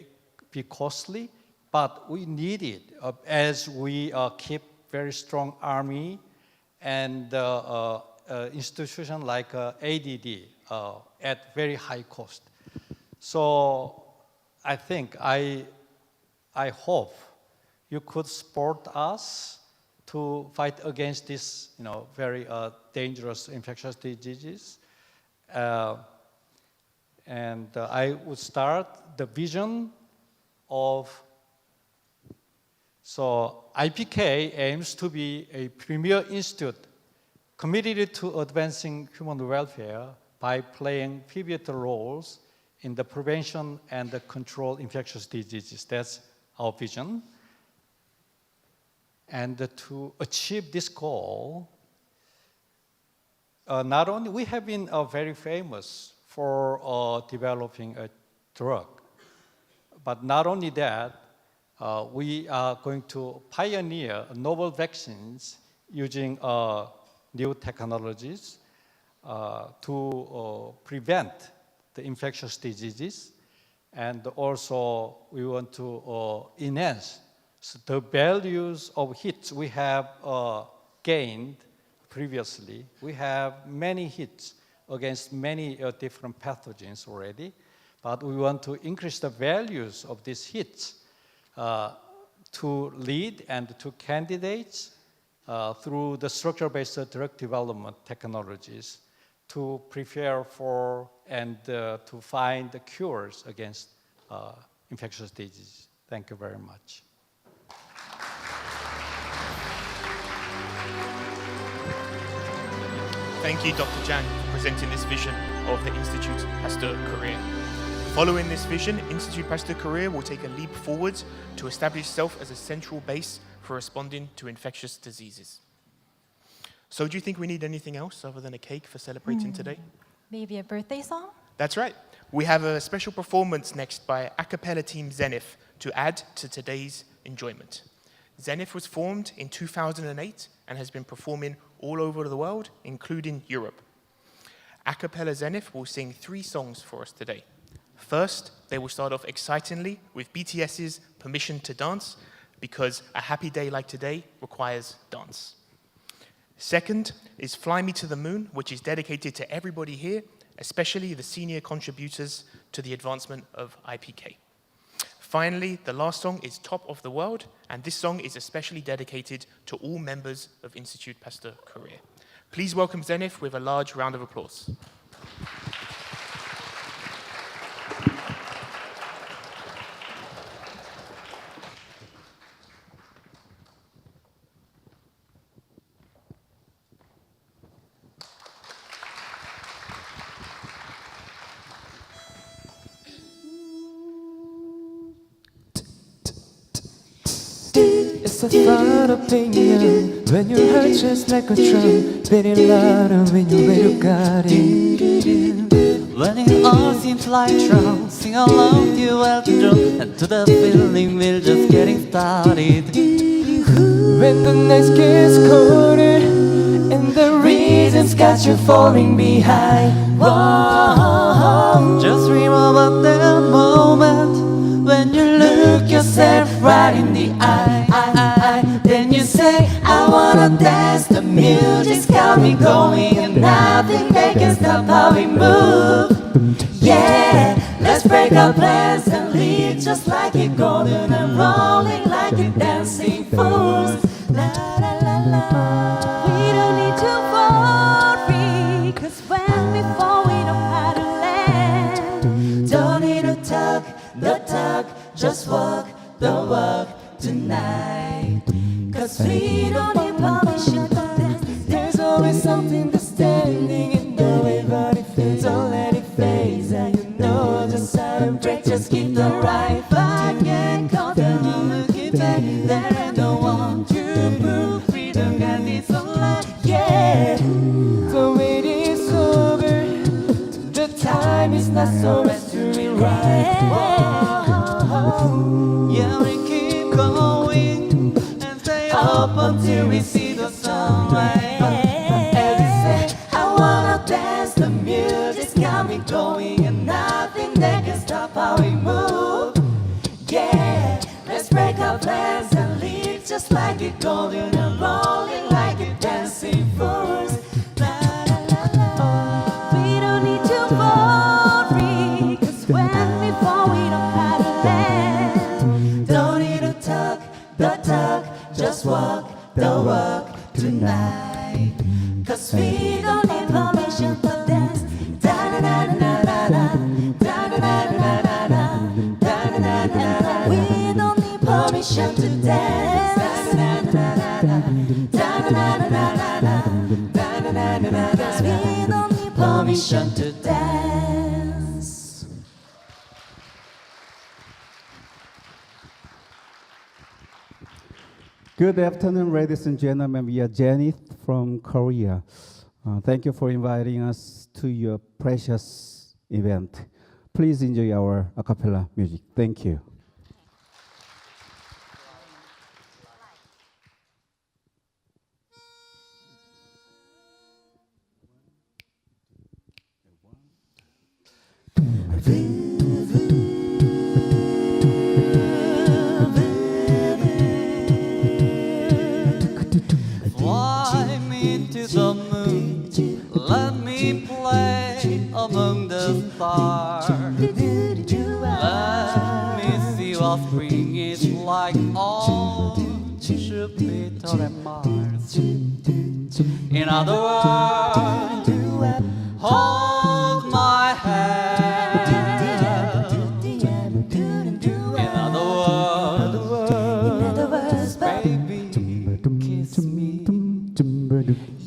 Speaker 3: be costly, but we need it as we keep very strong army and institution like ADD at very high cost. So I think I hope you could support us to fight against this very dangerous infectious diseases. And I would start the vision of, so IPK aims to be a premier institute committed to advancing human welfare by playing pivotal roles in the prevention and the control infectious diseases. That's our vision. And to achieve this goal, not only we have been very famous for developing a drug, but not only that, we are going to pioneer novel vaccines using new technologies to prevent the infectious diseases, and also we want to enhance the values of hits we have gained previously. We have many hits against many different pathogens already, but we want to increase the values of these hits to lead and to candidates through the structure-based drug development technologies to prepare for and to find the cures against infectious diseases. Thank you very much.
Speaker 2: Thank you, Dr. Jang, for presenting this vision of the Institute Pasteur Korea. Following this vision, Institute Pasteur Korea will take a leap forward to establish itself as a central base for responding to infectious diseases. So do you think we need anything else other than a cake for celebrating today?
Speaker 1: Maybe a birthday song?
Speaker 2: That's right. We have a special performance next by a cappella team Zenith to add to today's enjoyment. Zenith was formed in 2008 and has been performing all over the world, including Europe. A cappella Zenith will sing 3 songs for us today. First, they will start off excitingly with BTS's Permission to Dance, because a happy day like today requires dance. Second is Fly Me to the Moon, which is dedicated to everybody here, especially the senior contributors to the advancement of IPK. Finally, the last song is Top of the World, and this song is especially dedicated to all members of Institute Pasteur Korea. Please welcome Zenith with a large round of applause.
Speaker 20: It's a fun opinion when your heart just like a drum, beating louder when you radio got it. When it all seems like wrong, sing along to Elton John, and to the feeling we're just getting started. When the night gets colder and the rhythm's got you falling behind, whoa, just dream about that moment when you look yourself right in the eye. Then you say, I wanna dance, the music's got me going, and nothing they can stop how we move. Yeah, let's break our plans and leave just like you're golden and rolling like you're dancing fools. La la la la. We don't need to worry, 'cause when we fall we know how to land. Don't need to talk, the talk, just walk the walk tonight. 'Cause we don't need permission to dance. There's always something that's standing in the way, but if you don't let it phase, and you know just how to break, just keep the right vibe. Get comfortable, looking back, there ain't no one to prove freedom, got this alive. Yeah, the wait is over, the time is not so much to rewrite. Yeah, we keep going up until we see the sunlight. And we say, I wanna dance, the music's got me going, and nothing that can stop how we move. Yeah, let's break our plans and leave just like you're golden and rolling like you're dancing fools. La la la la. We don't need to worry, 'cause when we fall we know how to land. Don't need to talk, the talk, just walk the walk tonight. 'Cause we don't need permission to dance. Da-na-na-na-na-na, da-na-na-na-na-na, da-na-na-na-na. We don't need permission to dance. Da-na-na-na-na-na, da-na-na-na-na-na, da-na-na-na-na. 'Cause we don't need permission to dance.
Speaker 21: Good afternoon, ladies and gentlemen. We are Zenith from Korea. Thank you for inviting us to your precious event. Please enjoy our a cappella music. Thank you.
Speaker 20: Fly me to the moon, let me play among the stars. Let me see what spring is like on Jupiter and Mars. In other words, hold my hand. In other words, baby, kiss me.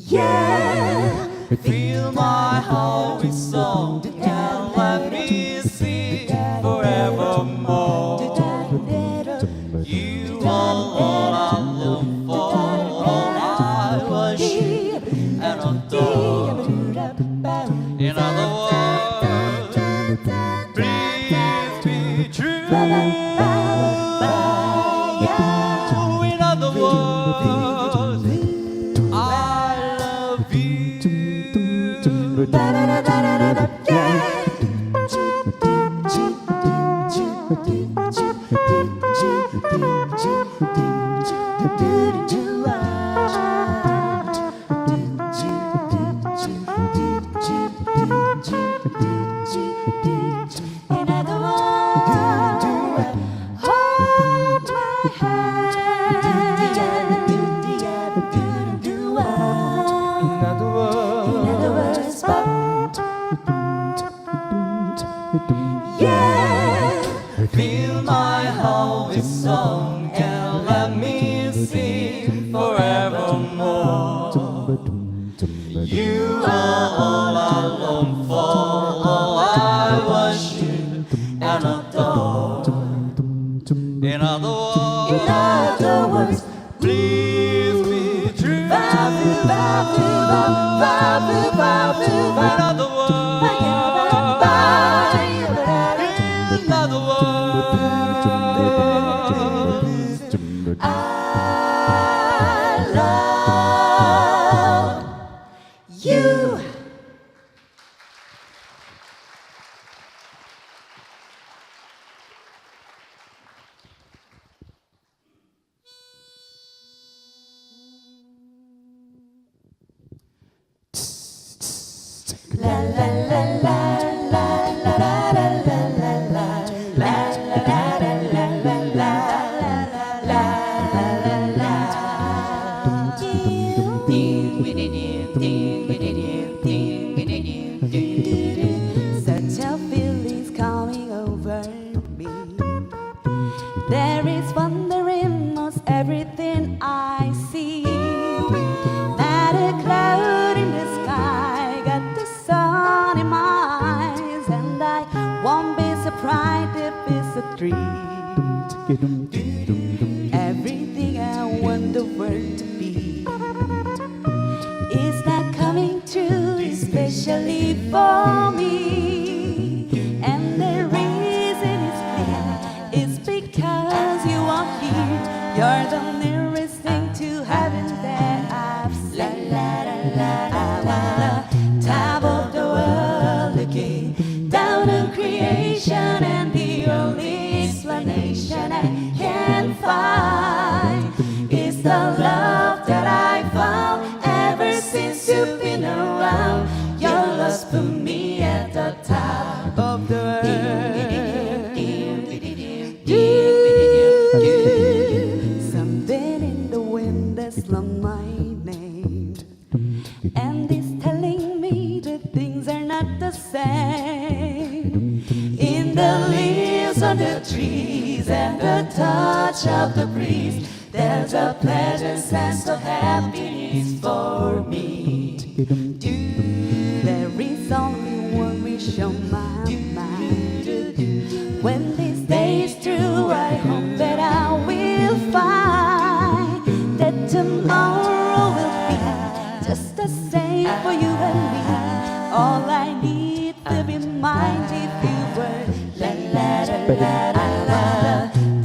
Speaker 20: Yeah, feel my heart with song and let me sing forevermore. You are all I long for, all I worship and adore. In other words, please be true. In other words, I love you. Fill my heart with song and let me sing forevermore. You are all I long for, all I worship and adore. In other words, please be true. In other words,
Speaker 1: You.
Speaker 4: Such a feeling's coming over me. There is wonder in most everything I see. Not a cloud in the sky, got the sun in my eyes, and I won't be surprised if it's a dream. Everything I want the world to be is not coming true, especially for me. And the reason is clear, it's because you are here. You're the nearest thing to heaven that I've seen. I'm on the top of the world looking down on creation, and the only explanation I can find is the love that I found ever since you've been around. Your love's put me at the top of the world. Something in the wind that's not my name, and it's telling me that things are not the same. In the leaves on the trees and the touch of the breeze, there's a pleasant sense of happiness for me. There is only one wish on my mind. When this day is through, I hope that I will find that tomorrow will be just the same for you and me. All I need to be mine if you were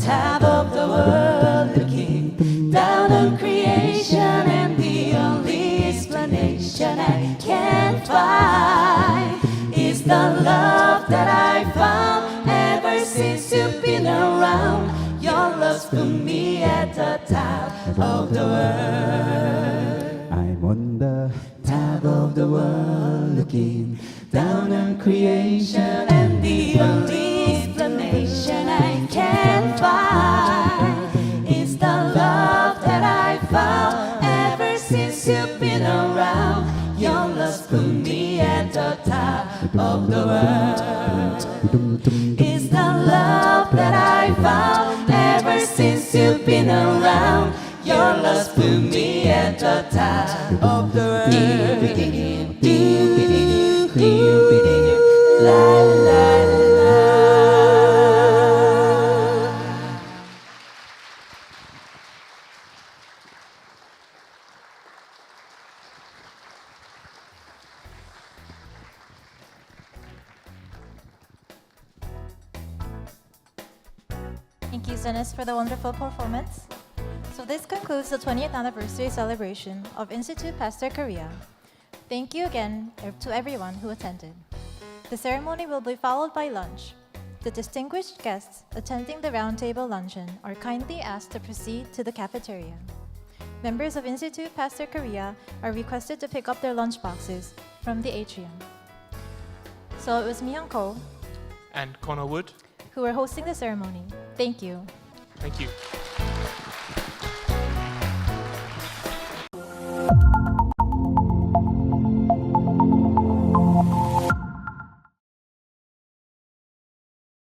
Speaker 4: top of the world, looking down on creation, and the only explanation I can find is the love that I found ever since you've been around. Your love's put me at the top of the world.
Speaker 21: I'm on the
Speaker 4: Top of the world, looking down on creation, and the only explanation I can find is the love that I found ever since you've been around. Your love's put me at the top of the world. It's the love that I found ever since you've been around. Your love's put me at the top of the world. La, la, la.
Speaker 1: Thank you, Zenis, for the wonderful performance. So this concludes the 20th anniversary celebration of Institute Pasteur Korea. Thank you again to everyone who attended. The ceremony will be followed by lunch. The distinguished guests attending the roundtable luncheon are kindly asked to proceed to the cafeteria. Members of Institute Pasteur Korea are requested to pick up their lunchboxes from the atrium. So it was Mi-Hyung Ko
Speaker 2: And Connor Wood.
Speaker 1: who were hosting the ceremony. Thank you.
Speaker 2: Thank you.